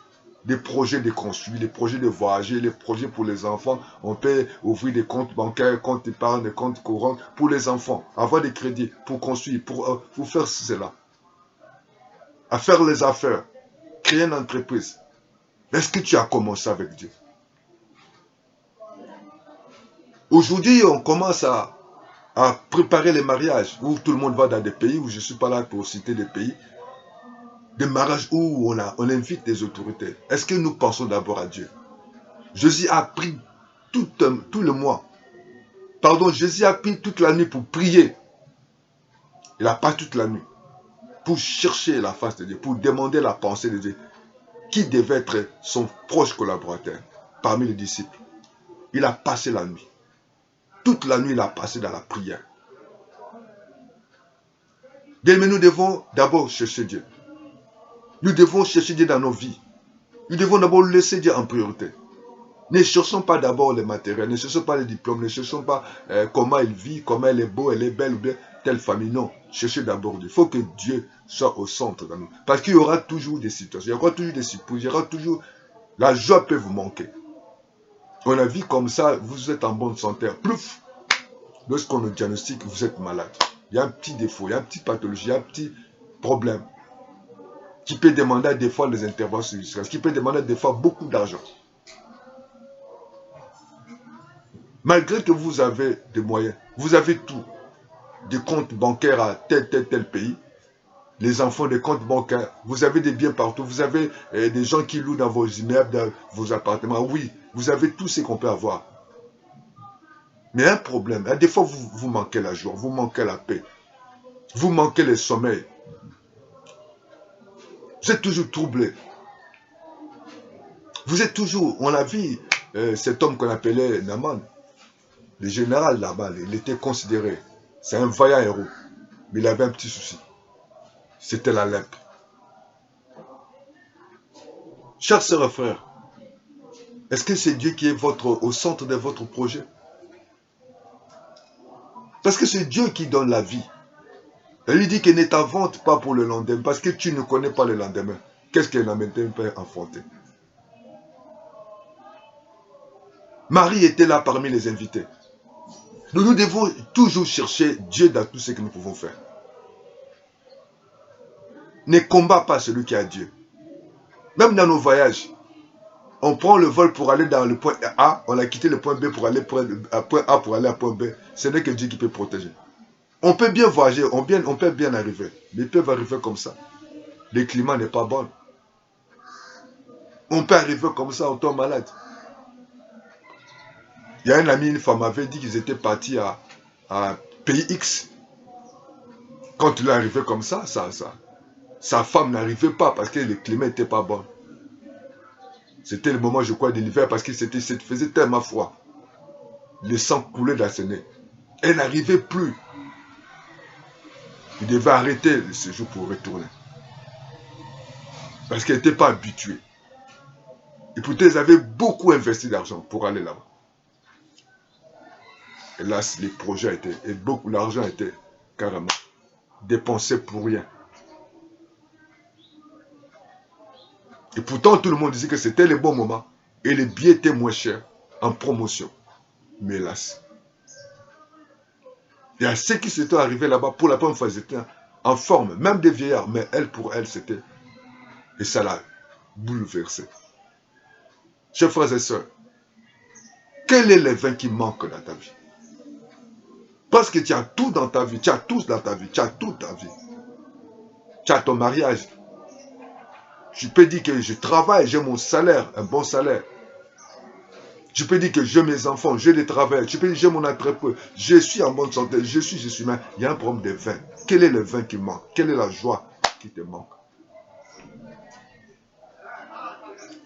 Des projets de construire, des projets de voyager, les projets pour les enfants. On peut ouvrir des comptes bancaires, comptes épargne, des comptes courants pour les enfants. Avoir des crédits pour construire, pour faire cela. À faire les affaires. Créer une entreprise. Est-ce que tu as commencé avec Dieu? Aujourd'hui, on commence à préparer les mariages, où tout le monde va dans des pays, où je ne suis pas là pour citer des pays, des mariages où on invite des autorités. Est-ce que nous pensons d'abord à Dieu? Jésus a pris tout le mois. Pardon, Jésus a pris toute la nuit pour prier. Il n'a pas toute la nuit. Pour chercher la face de Dieu, pour demander la pensée de Dieu. Qui devait être son proche collaborateur parmi les disciples. Il a passé la nuit. Toute la nuit, il a passé dans la prière. Mais nous devons d'abord chercher Dieu. Nous devons chercher Dieu dans nos vies. Nous devons d'abord laisser Dieu en priorité. Ne cherchons pas d'abord les matériels, ne cherchons pas les diplômes, ne cherchons pas comment il vit, comment elle est beau, elle est belle ou bien telle famille. Non, cherchez d'abord Dieu. Il faut que Dieu soit au centre de nous. Parce qu'il y aura toujours des situations, il y aura toujours des surprises, il y aura toujours... La joie peut vous manquer. On a vu comme ça, vous êtes en bonne santé. Plouf, lorsqu'on le diagnostique, vous êtes malade. Il y a un petit défaut, il y a une petite pathologie, il y a un petit problème qui peut demander des fois des interventions, qui peut demander des fois beaucoup d'argent. Malgré que vous avez des moyens, vous avez tout, des comptes bancaires à tel pays, les enfants des comptes bancaires, vous avez des biens partout, vous avez des gens qui louent dans vos immeubles, dans vos appartements, oui, vous avez tout ce qu'on peut avoir. Mais un problème, des fois vous manquez la joie, vous manquez la paix, vous manquez le sommeil. Vous êtes toujours troublé. Vous êtes toujours, on a vu cet homme qu'on appelait Naaman, le général là-bas, il était considéré, c'est un vaillant héros, mais il avait un petit souci. C'était la lèpre. Chers sœurs et frères, est-ce que c'est Dieu qui est au centre de votre projet? Parce que c'est Dieu qui donne la vie. Il lui dit que ne t'invente pas pour le lendemain, parce que tu ne connais pas le lendemain. Qu'est-ce que le lendemain peut enfanter? Marie était là parmi les invités. Nous devons toujours chercher Dieu dans tout ce que nous pouvons faire. Ne combat pas celui qui a Dieu. Même dans nos voyages, on prend le vol pour aller dans le point A, on a quitté le point B pour aller à point A pour aller à point B. Ce n'est que Dieu qui peut protéger. On peut bien voyager, on peut bien arriver, mais ils peuvent arriver comme ça. Le climat n'est pas bon. On peut arriver comme ça, on tombe malade. Il y a un ami, une femme avait dit qu'ils étaient partis à pays X. Quand il est arrivé comme ça, sa femme n'arrivait pas parce que le climat n'était pas bon. C'était le moment, je crois, de l'hiver parce qu'il faisait tellement froid. Le sang coulait dans ses nez. Elle n'arrivait plus. Il devait arrêter le séjour pour retourner. Parce qu'elle n'était pas habituée. Et pourtant, ils avaient beaucoup investi d'argent pour aller là-bas. Et là, les projets étaient, et beaucoup d'argent était carrément dépensé pour rien. Et pourtant, tout le monde disait que c'était le bon moment. Et les billets étaient moins chers en promotion. Mais hélas. Il y a ceux qui s'étaient arrivés là-bas pour la première fois, ils étaient en forme, même des vieillards. Mais elle, pour elle, c'était... Et ça l'a bouleversé. Chers frères et sœurs, quel est le vin qui manque dans ta vie? Parce que tu as tout dans ta vie, tu as tout dans ta vie, tu as toute ta vie. Tu as ton mariage. Tu peux dire que je travaille, j'ai mon salaire, un bon salaire. Tu peux dire que j'ai mes enfants, j'ai des travailleurs, tu peux dire j'ai mon entreprise, je suis en bonne santé, je suis, mais il y a un problème de vin. Quel est le vin qui manque? Quelle est la joie qui te manque?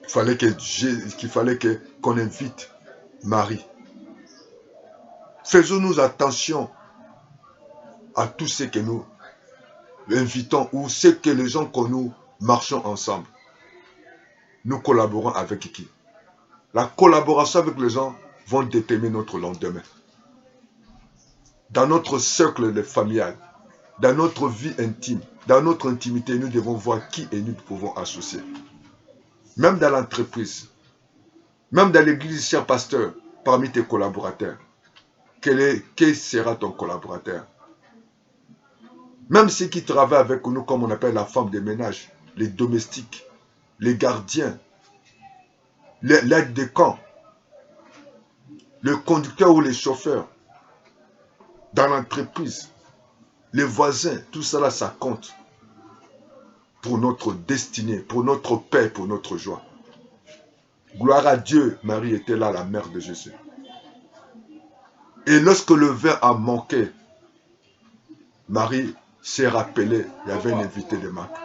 Qu'il fallait qu'on invite Marie. Faisons-nous attention à tout ce que nous invitons ou ce que les gens que nous marchons ensemble. Nous collaborons avec qui? La collaboration avec les gens va déterminer notre lendemain. Dans notre cercle de familial, dans notre vie intime, dans notre intimité, nous devons voir qui et nous pouvons associer. Même dans l'entreprise, même dans l'église, cher pasteur, parmi tes collaborateurs, quel sera ton collaborateur? Même ceux qui travaillent avec nous, comme on appelle la femme de ménage, les domestiques, les gardiens, l'aide de camp, le conducteur ou les chauffeurs, dans l'entreprise, les voisins, tout cela, ça compte pour notre destinée, pour notre paix, pour notre joie. Gloire à Dieu, Marie était là, la mère de Jésus. Et lorsque le vin a manqué, Marie s'est rappelée, il y avait un invité de Marc.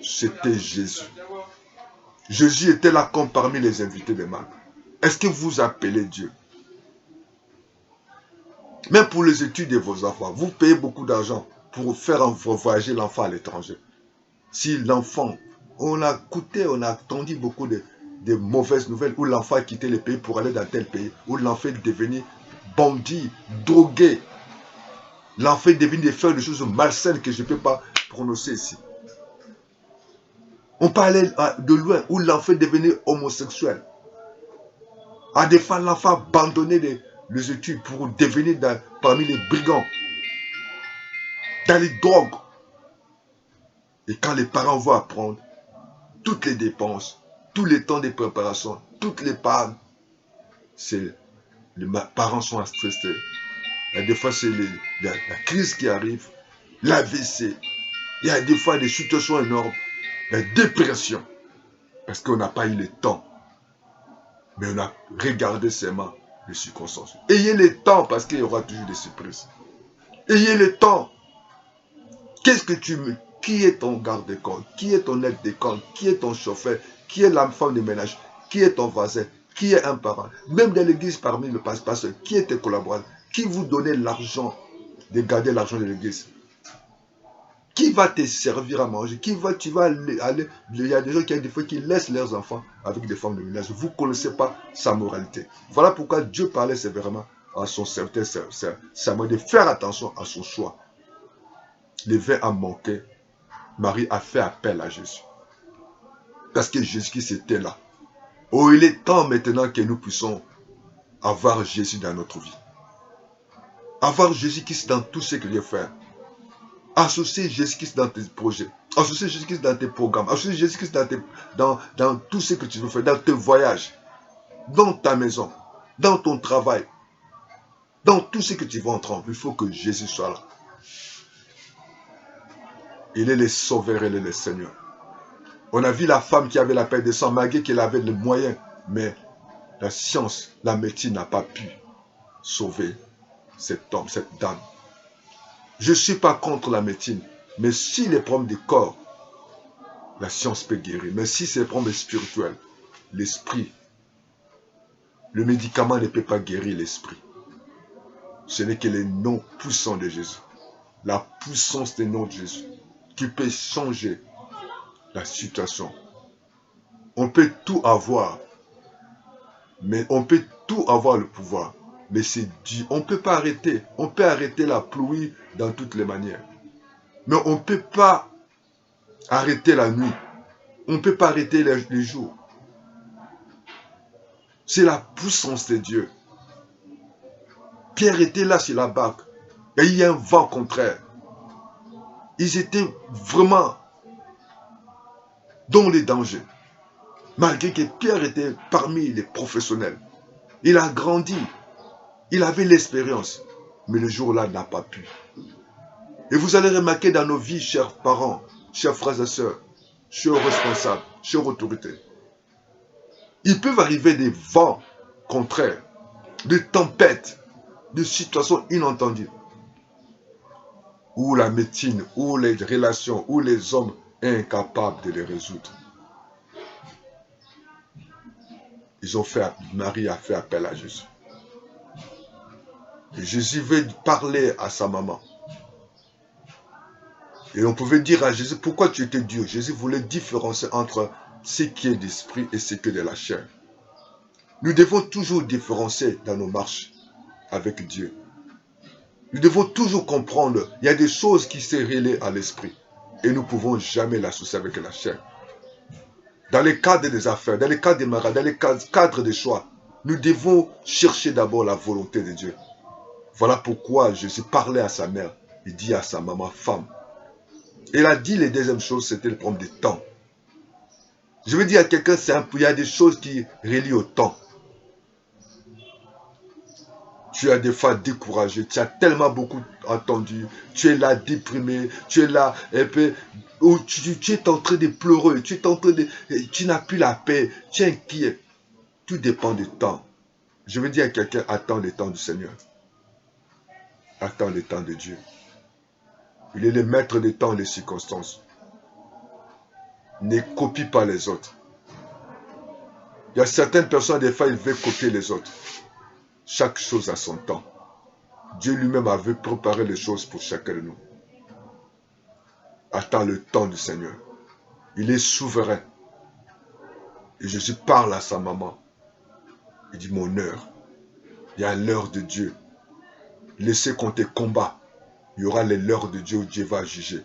C'était Jésus. Jésus était là comme parmi les invités de Marc. Est-ce que vous appelez Dieu? Même pour les études de vos enfants, vous payez beaucoup d'argent pour faire voyager l'enfant à l'étranger. Si l'enfant, on a entendu beaucoup de mauvaises nouvelles, où l'enfant a quitté le pays pour aller dans tel pays, où l'enfant est devenu bandit, drogué. L'enfant est devenu faire des choses malsaines que je ne peux pas prononcer ici. On parlait de loin, où l'enfant est devenu homosexuel. À des fois, l'enfant a abandonné les études pour devenir parmi les brigands, dans les drogues. Et quand les parents vont apprendre, toutes les dépenses, tous les temps de préparation, toutes les pannes, les parents sont stressés. Et des fois, c'est la crise qui arrive, l'AVC. Il y a des fois des situations énormes, la dépression, parce qu'on n'a pas eu le temps. Mais on a regardé seulement les circonstances. Ayez le temps, parce qu'il y aura toujours des surprises. Ayez le temps. Qu'est-ce que tu me... Qui est ton garde-corps? Qui est ton aide-de-camp? Qui est ton chauffeur? Qui est la femme de ménage? Qui est ton voisin? Qui est un parent? Même dans l'église, parmi le pasteur, qui est tes collaborateurs? Qui vous donne l'argent, de garder l'argent de l'église? Qui va te servir à manger? Tu vas aller... Il y a des gens qui, des fois, qui laissent leurs enfants avec des femmes de ménage. Vous ne connaissez pas sa moralité. Voilà pourquoi Dieu parlait sévèrement à son serviteur, Samuel, de faire attention à son choix. Le vin a manqué. Marie a fait appel à Jésus. Parce que Jésus-Christ était là. Oh, il est temps maintenant que nous puissions avoir Jésus dans notre vie. Avoir Jésus-Christ dans tout ce que je fais. Associer Jésus-Christ dans tes projets. Associer Jésus-Christ dans tes programmes. Associer Jésus-Christ dans tout ce que tu veux faire. Dans tes voyages. Dans ta maison. Dans ton travail. Dans tout ce que tu vas entrer. Il faut que Jésus soit là. Il est le sauveur, il est le Seigneur. On a vu la femme qui avait la paix de sang, malgré qu'elle avait les moyens. Mais la science, la médecine n'a pas pu sauver cet homme, cette dame. Je ne suis pas contre la médecine. Mais si les problèmes du corps, la science peut guérir. Mais si c'est les problèmes spirituels, l'esprit, le médicament ne peut pas guérir l'esprit. Ce n'est que le nom puissant de Jésus. La puissance du nom de Jésus qui peut changer la situation. On peut tout avoir, mais on peut tout avoir le pouvoir. Mais c'est Dieu. On ne peut pas arrêter. On peut arrêter la pluie dans toutes les manières. Mais on ne peut pas arrêter la nuit. On ne peut pas arrêter les jours. C'est la puissance de Dieu. Pierre était là sur la barque. Et il y a un vent contraire. Ils étaient vraiment dans les dangers. Malgré que Pierre était parmi les professionnels. Il a grandi. Il avait l'expérience. Mais le jour-là n'a pas pu. Et vous allez remarquer dans nos vies, chers parents, chers frères et sœurs, chers responsables, chers autorités. Il peut arriver des vents contraires, des tempêtes, des situations inentendues, où la médecine, où les relations, où les hommes sont incapables de les résoudre. Marie a fait appel à Jésus. Et Jésus veut parler à sa maman. Et on pouvait dire à Jésus, pourquoi tu étais Dieu? Jésus voulait différencier entre ce qui est d'esprit et ce qui est de la chair. Nous devons toujours différencier dans nos marches avec Dieu. Nous devons toujours comprendre, il y a des choses qui se relient à l'esprit. Et nous ne pouvons jamais l'associer avec la chair. Dans les cadres des affaires, dans les cadres des mariages, dans les cadres des choix, nous devons chercher d'abord la volonté de Dieu. Voilà pourquoi Jésus parlait à sa mère. Il dit à sa maman, femme. Et il a dit les deuxième chose, c'était le problème du temps. Je veux dire à quelqu'un, il y a des choses qui relient au temps. Tu as des fois découragé, tu as tellement beaucoup entendu, tu es là déprimé, tu es là un peu, tu es en train de pleurer, tu n'as plus la paix, tu es inquiet. Tout dépend du temps. Je veux dire à quelqu'un, attends le temps du Seigneur. Attends le temps de Dieu. Il est le maître des temps et des circonstances. Ne copie pas les autres. Il y a certaines personnes, des fois, ils veulent copier les autres. Chaque chose a son temps. Dieu lui-même avait préparé les choses pour chacun de nous. Attends le temps du Seigneur. Il est souverain. Et Jésus parle à sa maman. Il dit, mon heure. Il y a l'heure de Dieu. Laissez compter combat. Il y aura l'heure de Dieu où Dieu va juger.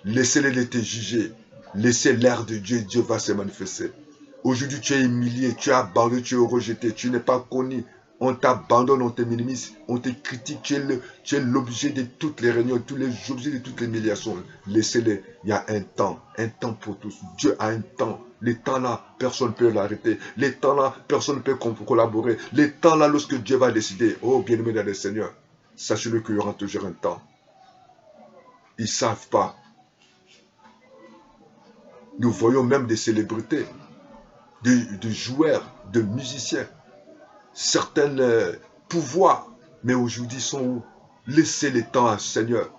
Laissez-les te juger. Laissez l'heure de Dieu, Dieu va se manifester. Aujourd'hui, tu es humilié, tu es abandonné, tu es rejeté, tu n'es pas connu. On t'abandonne, on te minimise, on te critique, tu es l'objet de toutes les réunions, tous les objets de toutes les humiliations. Laissez-les, il y a un temps pour tous. Dieu a un temps. Les temps là, personne ne peut l'arrêter. Les temps là, personne ne peut collaborer. Les temps là, lorsque Dieu va décider, oh bien-aimé dans le Seigneur, sachez-le qu'il y aura toujours un temps. Ils ne savent pas. Nous voyons même des célébrités, de joueurs, de musiciens, certains pouvoirs, mais aujourd'hui sont où? Laissez le temps à Seigneur.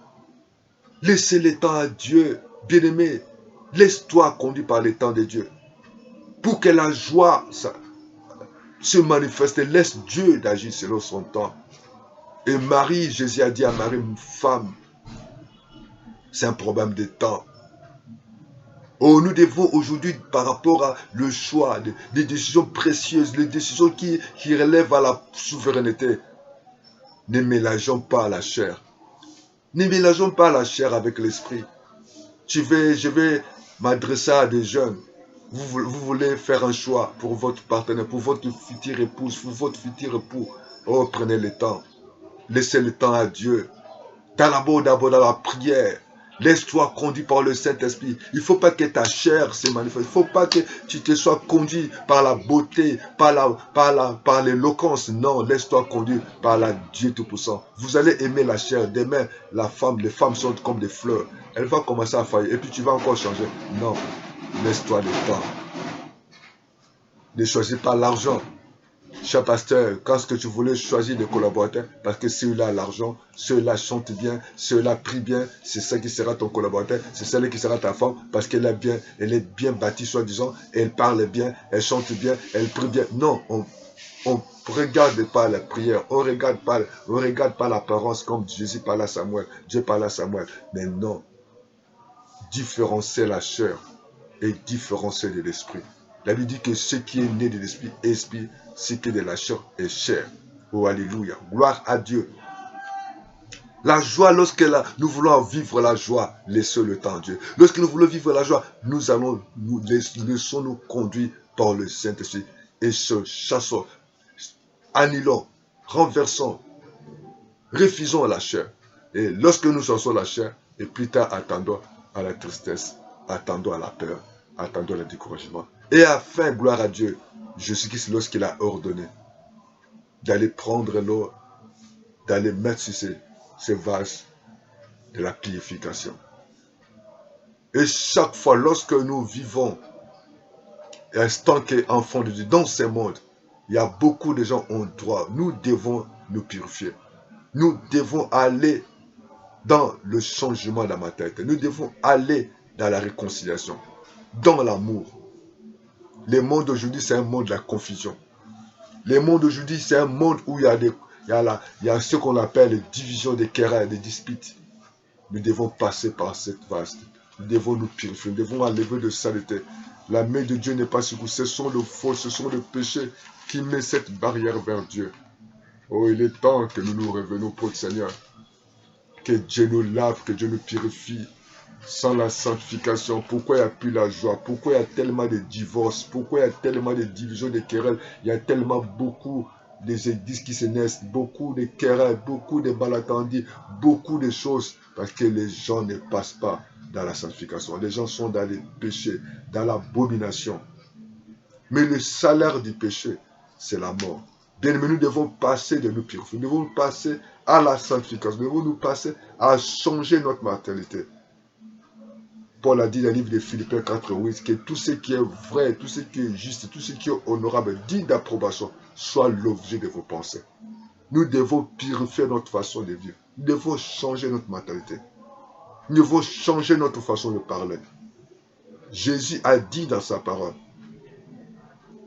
Laissez le temps à Dieu, bien-aimé. Laisse-toi conduire par le temps de Dieu. Pour que la joie se manifeste, laisse Dieu d'agir selon son temps. Et Marie, Jésus a dit à Marie, femme, c'est un problème de temps. Oh, nous devons aujourd'hui, par rapport à le choix, des décisions précieuses, les décisions qui relèvent à la souveraineté, ne mélangeons pas la chair. Ne mélangeons pas la chair avec l'esprit. Je vais m'adresser à des jeunes. Vous voulez faire un choix pour votre partenaire, pour votre future épouse, pour votre futur époux. Oh, prenez le temps. Laissez le temps à Dieu. D'abord dans la prière. Laisse-toi conduire par le Saint-Esprit. Il ne faut pas que ta chair se manifeste. Il ne faut pas que tu te sois conduit par la beauté, par l'éloquence. Non, laisse-toi conduire par la Dieu Tout-Puissant. Vous allez aimer la chair. Demain, les femmes sont comme des fleurs. Elle va commencer à faillir. Et puis tu vas encore changer. Non, laisse-toi le temps. Ne choisis pas l'argent. Cher pasteur, quand est-ce que tu voulais choisir des collaborateurs? Parce que ceux-là ont l'argent, ceux-là chantent bien, ceux-là prient bien, c'est ça qui sera ton collaborateur, c'est celle qui sera ta femme, parce qu'elle est bien bâtie, soi-disant, elle parle bien, elle chante bien, elle prie bien. Non, on ne regarde pas la prière, on regarde pas l'apparence comme Jésus parlait à Samuel, Dieu parlait à Samuel. Mais non, différencier la chair et différencier de l'esprit. La Bible dit que ce qui est né de l'esprit est esprit, ce qui est de la chair est chair. Oh, alléluia. Gloire à Dieu. La joie, lorsque nous voulons vivre la joie, laissons le temps à Dieu. Lorsque nous voulons vivre la joie, laissons-nous conduire par le Saint-Esprit et se chassons, annulons, renversons, refusons la chair. Et lorsque nous chassons la chair, et plus tard attendons à la tristesse, attendons à la peur, attendons le découragement. Et afin, gloire à Dieu, Jésus-Christ, lorsqu'il a ordonné d'aller prendre l'eau, d'aller mettre sur ces vases de la purification. Et chaque fois, lorsque nous vivons en tant qu'enfant de Dieu, dans ce monde, il y a beaucoup de gens ont droit. Nous devons nous purifier. Nous devons aller dans le changement de la mentalité. Nous devons aller dans la réconciliation, dans l'amour. Le monde d'aujourd'hui, c'est un monde de la confusion. Le monde d'aujourd'hui, c'est un monde où il y a ce qu'on appelle les divisions, des querelles, des disputes. Nous devons passer par cette vaste. Nous devons nous purifier, nous devons enlever de saleté. La main de Dieu n'est pas sur vous. Ce sont les fautes, ce sont les péchés qui mettent cette barrière vers Dieu. Oh, il est temps que nous nous revenons pour le Seigneur. Que Dieu nous lave, que Dieu nous purifie. Sans la sanctification, pourquoi il n'y a plus la joie? Pourquoi il y a tellement de divorces? Pourquoi il y a tellement de divisions, de querelles? Il y a tellement beaucoup des églises qui se naissent, beaucoup de querelles, beaucoup de malentendus, beaucoup de choses, parce que les gens ne passent pas dans la sanctification. Les gens sont dans les péchés, dans l'abomination. Mais le salaire du péché, c'est la mort. Bien, mais nous devons passer de nous purifier. Nous devons passer à la sanctification. Nous devons nous passer à changer notre mentalité. Paul a dit dans le livre de Philippiens 4:8 que tout ce qui est vrai, tout ce qui est juste, tout ce qui est honorable, digne d'approbation, soit l'objet de vos pensées. Nous devons purifier notre façon de vivre. Nous devons changer notre mentalité. Nous devons changer notre façon de parler. Jésus a dit dans sa parole,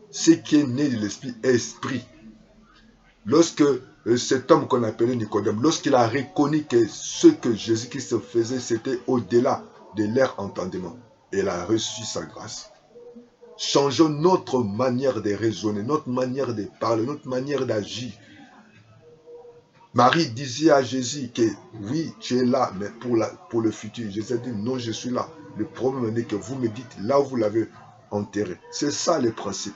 ce qui est né de l'esprit est esprit. Lorsque cet homme qu'on appelait Nicodème, lorsqu'il a reconnu que ce que Jésus-Christ faisait, c'était au-delà de leur entendement, il a reçu sa grâce. Changeons notre manière de raisonner, notre manière de parler, notre manière d'agir. Marie disait à Jésus que oui, tu es là, mais pour le futur. Jésus a dit non, je suis là. Le problème est que vous me dites là où vous l'avez enterré. C'est ça le principe.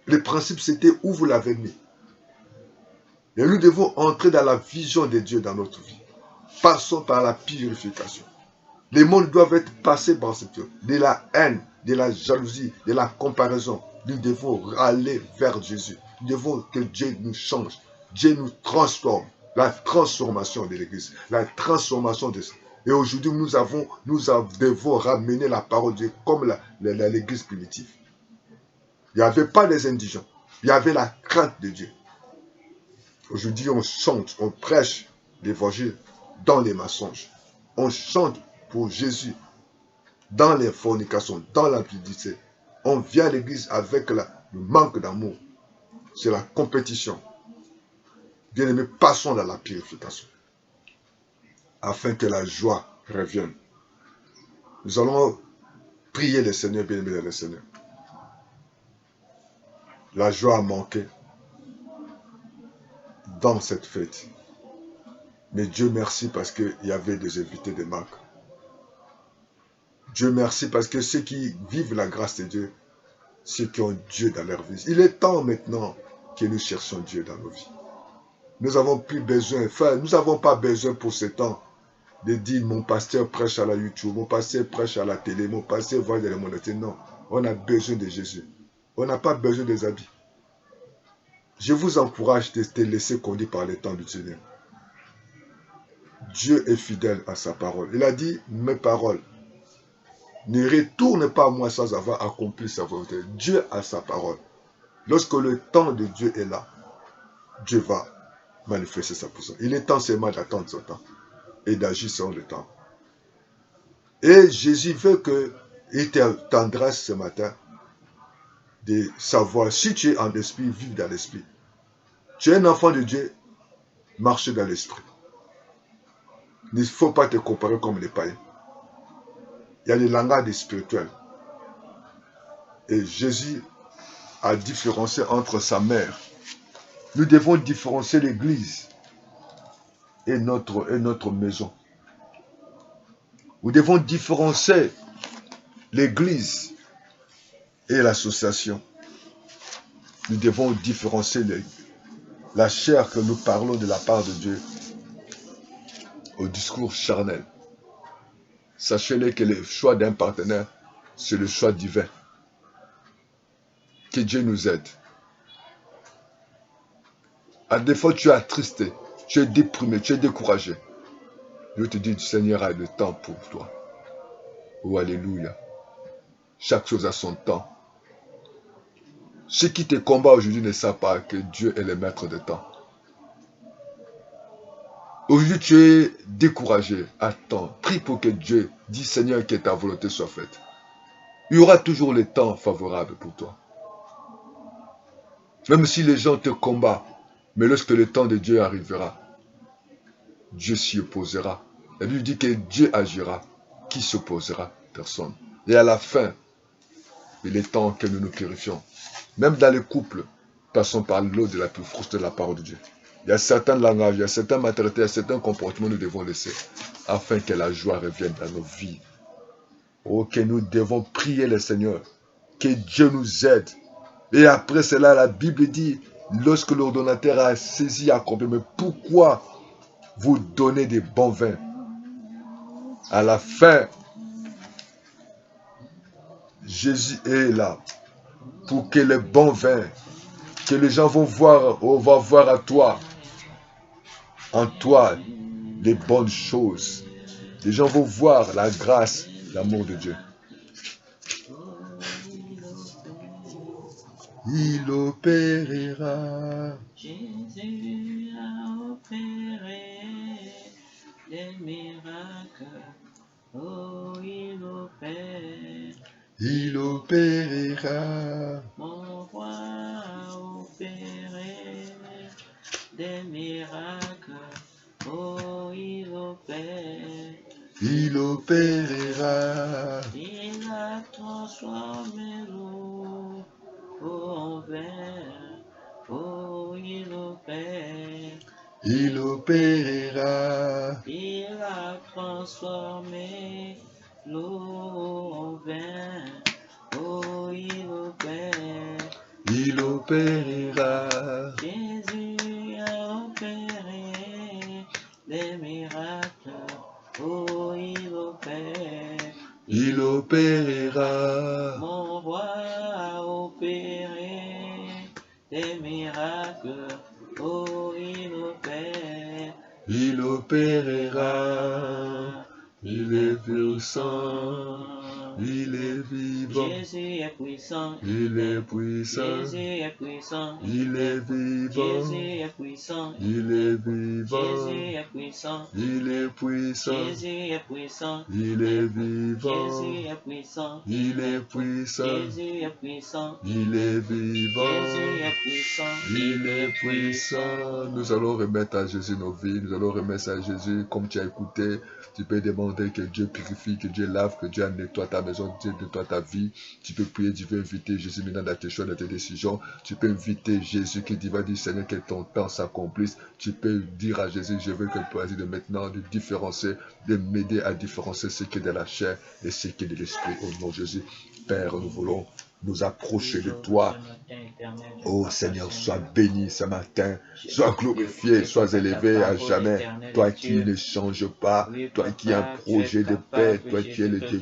Le principe, c'était où vous l'avez mis. Et nous devons entrer dans la vision de Dieu dans notre vie. Passons par la purification. Les mondes doivent être passés par cette chose. De la haine, de la jalousie, de la comparaison. Nous devons aller vers Jésus. Nous devons que Dieu nous change. Dieu nous transforme. La transformation de l'Église. La transformation de... Et aujourd'hui, nous devons ramener la parole de Dieu comme l'Église primitive. Il n'y avait pas des indigents. Il y avait la crainte de Dieu. Aujourd'hui, on chante, on prêche l'évangile dans les mensonges. On chante pour Jésus dans les fornications, dans l'impudicité. On vient à l'église avec le manque d'amour. C'est la compétition. Bien-aimés, passons dans la purification afin que la joie revienne. Nous allons prier le Seigneur, bien-aimés le Seigneur. La joie a manqué dans cette fête. Mais Dieu merci parce qu'il y avait des invités de marque. Dieu merci parce que ceux qui vivent la grâce de Dieu, ceux qui ont Dieu dans leur vie. Il est temps maintenant que nous cherchions Dieu dans nos vies. Nous n'avons plus besoin, enfin, nous n'avons pas besoin pour ce temps de dire mon pasteur prêche à la YouTube, mon pasteur prêche à la télé, mon pasteur voit dans le monde. Non, on a besoin de Jésus. On n'a pas besoin des habits. Je vous encourage de te laisser conduire par le temps du Seigneur. Dieu est fidèle à sa parole. Il a dit, mes paroles ne retournent pas à moi sans avoir accompli sa volonté. Dieu a sa parole. Lorsque le temps de Dieu est là, Dieu va manifester sa puissance. Il est temps seulement d'attendre son temps et d'agir selon le temps. Et Jésus veut qu'il t'adresse ce matin de savoir si tu es en esprit, vive dans l'esprit. Tu es un enfant de Dieu, marche dans l'esprit. Il ne faut pas te comparer comme les païens. Il y a les langages spirituels. Et Jésus a différencié entre sa mère. Nous devons différencier l'église et notre maison. Nous devons différencier l'église et l'association. Nous devons différencier la chair que nous parlons de la part de Dieu au discours charnel. Sachez-le que le choix d'un partenaire, c'est le choix divin. Que Dieu nous aide. À des fois, tu es attristé, tu es déprimé, tu es découragé. Je te dis, le Seigneur a le temps pour toi. Oh, alléluia. Chaque chose a son temps. Ceux qui te combattent aujourd'hui ne savent pas que Dieu est le maître de temps. Aujourd'hui, tu es découragé. Attends, prie pour que Dieu, dis Seigneur, que ta volonté soit faite. Il y aura toujours le temps favorable pour toi. Même si les gens te combattent, mais lorsque le temps de Dieu arrivera, Dieu s'y opposera. La Bible dit que Dieu agira. Qui s'opposera? Personne. Et à la fin, il est temps que nous nous purifions. Même dans les couples, passons par l'eau de la plus forte de la parole de Dieu. Il y a certains langages, il y a certaines matérialités, il y a certains comportements que nous devons laisser afin que la joie revienne dans nos vies. Oh, que nous devons prier le Seigneur, que Dieu nous aide. Et après cela, la Bible dit, lorsque l'ordonnateur a saisi, accompli, mais pourquoi vous donnez des bons vins? À la fin, Jésus est là pour que les bons vins, que les gens vont voir, on va voir à toi, en toi, les bonnes choses. Les gens vont voir la grâce, l'amour de Dieu. Il opérera. Jésus a opéré des miracles. Oh, il opère. Il opérera. Mon roi a opéré des miracles. Oh, il opère. Il opérera. Il a transformé l'eau en vin. Oh, il opère. Il opérera. Il a transformé l'eau en vin. Oh, il opère. Il opérera. Jésus a opéré des miracles. Oh, il opère. Il opérera. Mon roi a opéré des miracles. Oh, il opère. Il opérera. Il est puissant. Il est vivant. Jésus est puissant. Il est puissant. Jésus est puissant. Il est vivant. Jésus est puissant. Il est vivant. Jésus est puissant. Il est puissant. Jésus est puissant. Il est vivant. Jésus est puissant. Il est puissant. Jésus est puissant. Il est vivant. Jésus est puissant. Il est puissant. Nous allons remettre à Jésus nos vies. Nous allons remettre à Jésus comme tu as écouté. Tu peux demander que Dieu purifie, que Dieu lave, que Dieu nettoie ta maison, Dieu nettoie ta vie. Tu peux prier, tu peux inviter Jésus maintenant dans tes choix, dans tes décisions. Tu peux inviter Jésus qui va dire Seigneur que ton temps s'accomplisse. Tu peux dire à Jésus, je veux que le plaisir de maintenant, de différencier, de m'aider à différencier ce qui est de la chair et ce qui est de l'esprit. Au nom de Jésus, Père, nous voulons nous approcher de toi. Oh Seigneur, sois béni ce matin, sois glorifié, sois élevé à jamais. Toi qui ne changes pas, toi qui as un projet de paix, toi qui es le Dieu.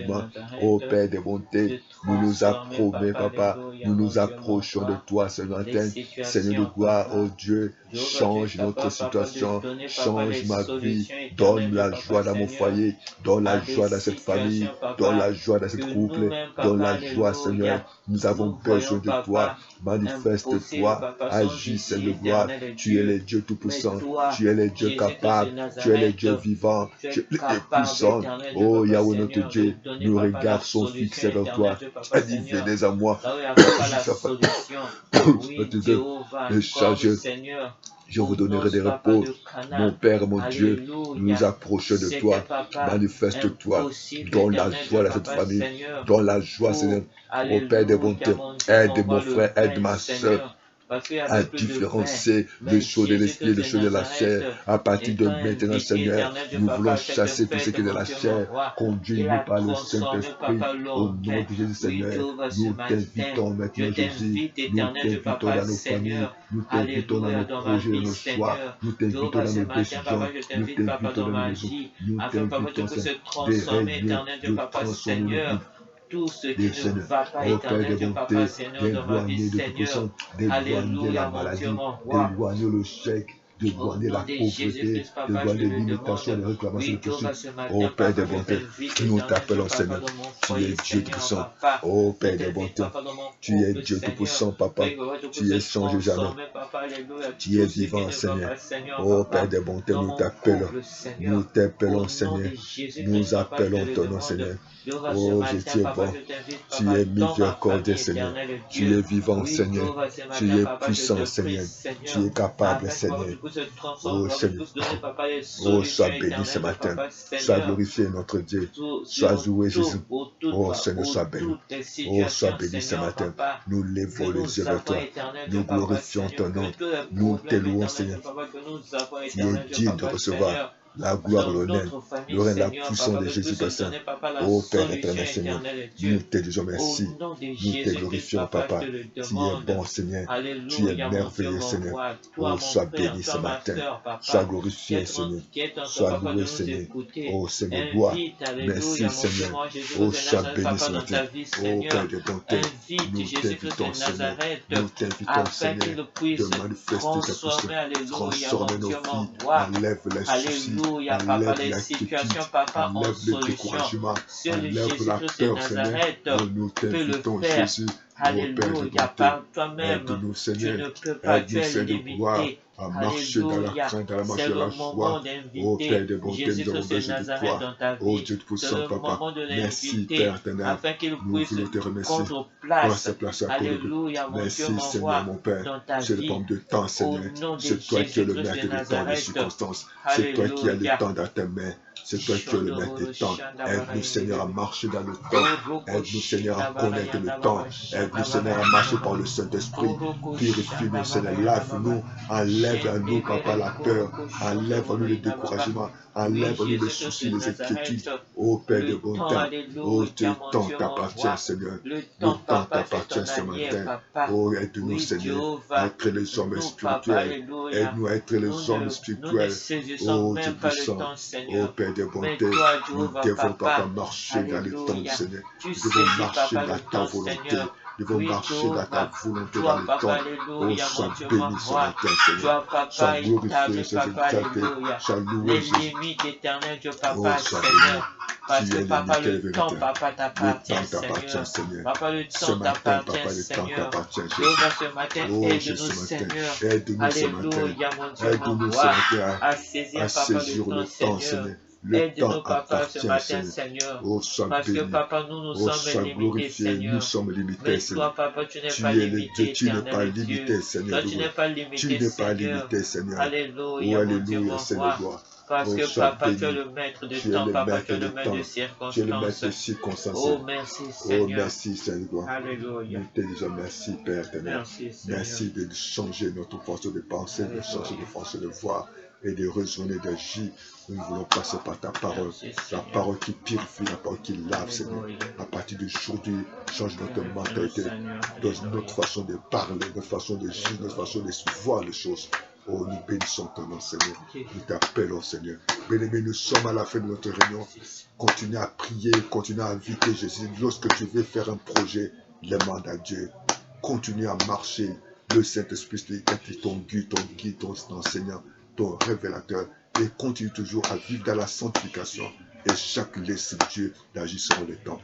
Oh Père de bonté, nous nous approchons, Papa, nous nous approchons de toi ce matin. Seigneur de gloire, oh Dieu, change notre situation, change ma vie, donne la joie dans mon foyer, donne la joie dans cette famille, donne la joie dans cette couple, donne la joie, Seigneur. Nous avons besoin de toi. Manifeste-toi. Agis, Seigneur de gloire. Tu es le Dieu Tout-Puissant. Tu es le Dieu capable. Tu es le Dieu vivant. Tu es le puissant. Oh Yahweh notre Dieu, nos regards sont fixés vers toi. Tu as dit, venez à moi. Et chargez. Je vous donnerai des repos. Mon Père, mon Dieu, nous nous approchons de toi. Manifeste-toi. Donne la joie à cette famille. Donne la joie, Seigneur. Au Père de bonté. Aide mon frère, aide ma soeur à différencier les choses de l'esprit et les choses de la chair. À partir de maintenant, Seigneur, nous voulons chasser tout ce qui est de la chair. Conduis-nous par le Saint-Esprit. Au nom de Jésus, Seigneur, nous t'invitons maintenant, Jésus. Nous t'invitons dans nos familles. Nous t'invitons dans nos projets, dans nos choix. Nous t'invitons dans nos décisions. Nous t'invitons dans nos maisons. Nous t'invitons, Seigneur, de régner, de transformer nos vies. Tout ce qui ne va pas, Éternel Dieu Papa, Seigneur, dans ma vie, Seigneur. D'éloigner la maladie, d'éloigner le chèque, d'éloigner la pauvreté, d'éloigner les limitations, les réclamations Oui, de possible. Jéhovah, ce matin, Oh Père des papa, je bontés, t'invite, nous éternel t'appelons Dieu, papa, Seigneur. dans mon Tu foyer, es Dieu Seigneur, Tout-Puissant. papa. Oh Je Père des t'invite, bontés, papa, dans mon tu es couple, Dieu Seigneur. Tout-Puissant, Papa. Oui, tu Tu peux es se changé jamais. transformer, papa, alléluia. Tu es Tout ce qui vivant, ne va Seigneur. pas, Seigneur, Oh papa, Père des bontés, dans nous mon t'appelons. couple, Nous Seigneur. Au t'appelons, nom de Seigneur. Jésus-Christ, Nous papa, je te appelons le ton nom, demande. Seigneur. Jéhovah, ce Oh, matin, tu es papa, bon. je t'invite, Tu papa, es dans ma miséricordieux, famille, Seigneur. éternel Tu Dieu. es vivant, Oui, Seigneur. Jéhovah, ce Tu matin, es papa, je puissant, te prie, Seigneur. Tu Seigneur. es capable, Afin que papa, Seigneur. tu puisses te transformer, Oh, papa, tu Seigneur. puisses donner, papa, les Oh, solutions sois béni ce éternelles, matin. papa, Sois Seigneur. glorifié, notre Dieu. Sois Sur loué, tout, Jésus. pour toutes, Oh, Seigneur, pour sois béni. toutes les Oh, sois situations, béni ce Seigneur, matin. papa, Nous que lèvons les nous yeux vers avons, toi. éternel Dieu, Nous papa, glorifions Seigneur, ton nom. que tous les Nous te problèmes, louons, éternel Seigneur. Dieu, papa, que nous avons, Tu es éternel Dieu, digne de papa, recevoir Seigneur, la gloire, dans l'honneur, notre famille, le règne, la Seigneur, puissance papa, de que tu Jésus puisses Christ. donner, papa, la Oh Père solution, éternel, Seigneur, éternel nous Dieu. te disons Au merci. nom de Nous te Jésus-Christ, glorifions, papa, je Papa. te le Tu es demande. bon, Seigneur. Tu es Alléluia, mon Dieu, merveilleux, mon Seigneur. roi, toi, Oh, mon sois frère, béni ce toi, ma matin. soeur, Sois papa, glorifié, Seigneur. qui est en train, Sois papa, de loué, nous Seigneur. écouter. Oh, Seigneur, gloire. Invite, Merci, alléluia, mon Dieu, Seigneur. mon Jésus Oh, de sois Nazareth, béni papa, ce dans matin. ta vie, Oh, Père Seigneur. de bonté, Invite nous Jésus-Christ t'invitons, de Seigneur. Nazareth, Nous t'invitons, afin Seigneur. qu'il puisse De manifester ta puissance. transformer, alléluia, mon Transformer nos Dieu, mon vies. roi. Enlève les soucis. Alléluia, papa, Enlève les l'inquiétude. situations, papa, en Enlève le solution. découragement. Seul Enlève la Jésus-Christ de peur, Seigneur. Nazareth Oh, nous peut le t'invitons, faire. Jésus. Oh, Père de Alléluia, bonté. par toi-même, Aide-nous, tu Seigneur. ne peux pas, tu Aide-nous, es Seigneur, de gloire limité. à marcher dans la Alléluia, crainte, à marcher c'est dans le la moment joie. Oh, Père d'inviter de bonté, nous avons Jésus-Christ de besoin de Nazareth toi. dans ta Oh, vie. Dieu C'est Tout-Puissant, le Papa. moment de Merci, l'inviter Père éternel. afin qu'il Nous puisse voulons te remercier. prendre Prends place. sa place à côté. Alléluia, mon Dieu, Merci, mon Seigneur, roi, mon Père. dans ta C'est le vie. temps de temps, Au Seigneur. nom de C'est toi qui es le Jésus-Christ maître de des temps, des Nazareth. circonstances. C'est toi qui as le Alléluia. temps dans tes mains. C'est toi qui es le maître des temps. Aide-nous, Seigneur, à marcher dans le temps. Aide-nous, Seigneur, à connaître le temps. Aide-nous, Seigneur, à marcher par le Saint-Esprit. Purifie-nous, Seigneur. Lave-nous. Enlève à nous, Papa, la peur. Enlève à nous le découragement. Enlève à nous les soucis, les inquiétudes. Ô Père de bonté. Oh, ce temps t'appartient, Seigneur. Le Le temps, temps papa, c'est t'appartient ton ce allié, matin. papa. Oh, aide-nous, Oui, Seigneur, Jéhovah. à être les hommes Nous, papa, spirituels. alléluia. Aide-nous à être les Nous hommes ne spirituels. saisissons Oh, même Dieu pas le puissant. temps, Oh, Seigneur. Père de Mais bonté. toi, Nous Jéhovah, devons, papa, Papa, marcher dans le temps du alléluia. Seigneur. Tu Nous saisis, devons marcher papa, dans le ta temps, volonté. Seigneur. Nous devons Oui, marcher dans ta Jéhovah. volonté dans Toi, le papa, temps. Oh, alléluia, mon sois Dieu, béni mon ce roi. matin, Seigneur. Toi, Sois papa, glorifié, établi, sois papa, exalté. alléluia. Sois loué, Les Jésus. limites éternelles, Dieu, Oh, papa, sois Seigneur. béni. Parce Tu que, es papa, l'unité et le la temps, vérité. papa, Le t'appartient, temps t'appartient, Seigneur. Seigneur. Papa, le Ce temps matin, t'appartient, Papa, le temps Seigneur. t'appartient, Jésus. Jéhovah, ce matin, Oh, aide-nous, ce matin. Seigneur. Aide-nous ce matin. Alléluia, mon Dieu, mon Aide-nous ce roi. matin À saisir, à papa, le saisir temps, le temps, Seigneur. Seigneur. Le temps Aide-nous, papa, ce appartient, matin, Seigneur. Seigneur. Oh, sois Parce que, béni. papa, nous Oh, sommes sois limités, glorifié. Nous Seigneur. sommes limités, Mais Seigneur. toi, papa, tu n'es Tu pas es le Dieu, limité, tu n'es pas éternel limité, Dieu. Seigneur. Toi, tu n'es pas Tu limité, n'es pas Seigneur. limité, Seigneur. Oh, Alléluia, mon Dieu, alléluia, mon Seigneur, roi. gloire. Parce Oh, que, sois papa, tu es béni. le maître de Tu es temps, le papa, maître tu es de le maître de temps. Tu es le maître circonstances. de circonstances. Oh, merci, Oh, Seigneur. merci, Seigneur, gloire. Alléluia. Nous te disons merci, Père éternel. Merci, Seigneur. Merci de changer notre façon de penser, de changer Alléluia. notre façon de voir et de raisonner, d'agir. Nous voulons passer par ta parole. Merci, La Seigneur. parole qui purifie, la parole qui lave, Seigneur. Alléluia. À partir d'aujourd'hui, change notre mentalité, Seigneur. dans Alléluia. notre façon de parler, notre façon de vivre, notre façon de voir les choses. Oh, nous bénissons ton nom, Seigneur. Nous t'appelons, Seigneur. Bien-aimés, nous sommes à la fin de notre réunion. Continue à prier, continue à inviter Jésus. Lorsque tu veux faire un projet, demande à Dieu. Continue à marcher. Le Saint-Esprit est ton guide, ton enseignant, ton révélateur. Et continue toujours à vivre dans la sanctification. Et chaque laisse Dieu d'agir selon le temps.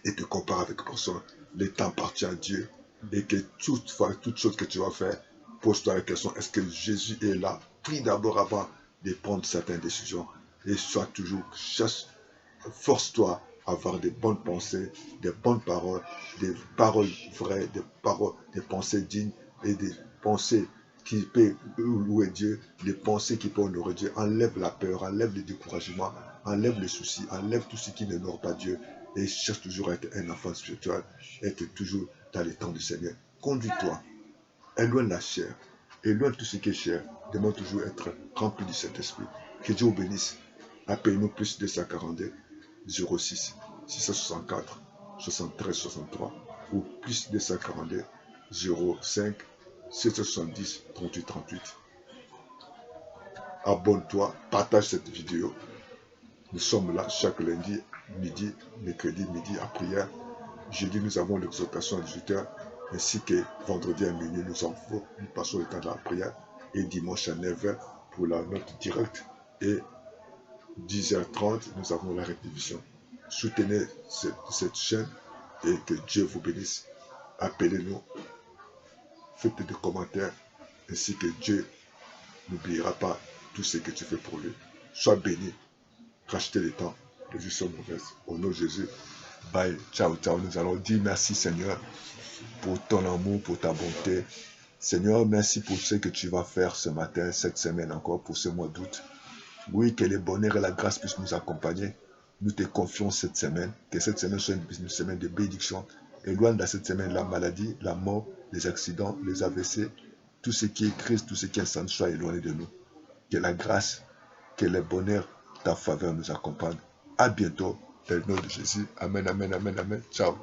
Et te compare avec personne. Le temps appartient à Dieu. Et que toute chose que tu vas faire, pose-toi la question, est-ce que Jésus est là? Prie d'abord avant de prendre certaines décisions. Et sois toujours, force-toi à avoir des bonnes pensées, des bonnes paroles, des paroles vraies, des pensées dignes et des pensées qui peuvent louer Dieu, des pensées qui peuvent honorer Dieu. Enlève la peur, enlève le découragement, enlève les soucis, enlève tout ce qui n'honore pas Dieu et cherche toujours à être un enfant spirituel, être toujours dans les temps du Seigneur. Conduis-toi, éloigne la chair, éloigne tout ce qui est cher, demande toujours être rempli du Saint-Esprit. Que Dieu vous bénisse. Appelez-nous plus 242 06 664 73 63 ou plus 242 05 770 38 38. Abonne-toi, partage cette vidéo. Nous sommes là chaque lundi, midi, mercredi, midi à prière. Jeudi, nous avons l'exhortation à 18h, ainsi que vendredi à minuit, nous passons le temps de la prière. et dimanche à 9h pour la note directe. Et 10h30, nous avons la rediffusion. Soutenez cette chaîne et que Dieu vous bénisse. Appelez-nous, faites des commentaires, ainsi que Dieu n'oubliera pas tout ce que tu fais pour lui. Sois béni, rachetez le temps, les vies sont mauvaises. Au nom de Jésus, bye, ciao, ciao. Nous allons dire merci Seigneur pour ton amour, pour ta bonté. Seigneur, merci pour ce que tu vas faire ce matin, cette semaine encore, pour ce mois d'août. Oui, que le bonheur et la grâce puissent nous accompagner. Nous te confions cette semaine, que cette semaine soit une semaine de bénédiction. Éloigne de cette semaine la maladie, la mort, les accidents, les AVC, tout ce qui est crise, tout ce qui est instant soit éloigné de nous. Que la grâce, que le bonheur, ta faveur nous accompagne. À bientôt, dans le nom de Jésus. Amen, amen, amen, amen. Ciao.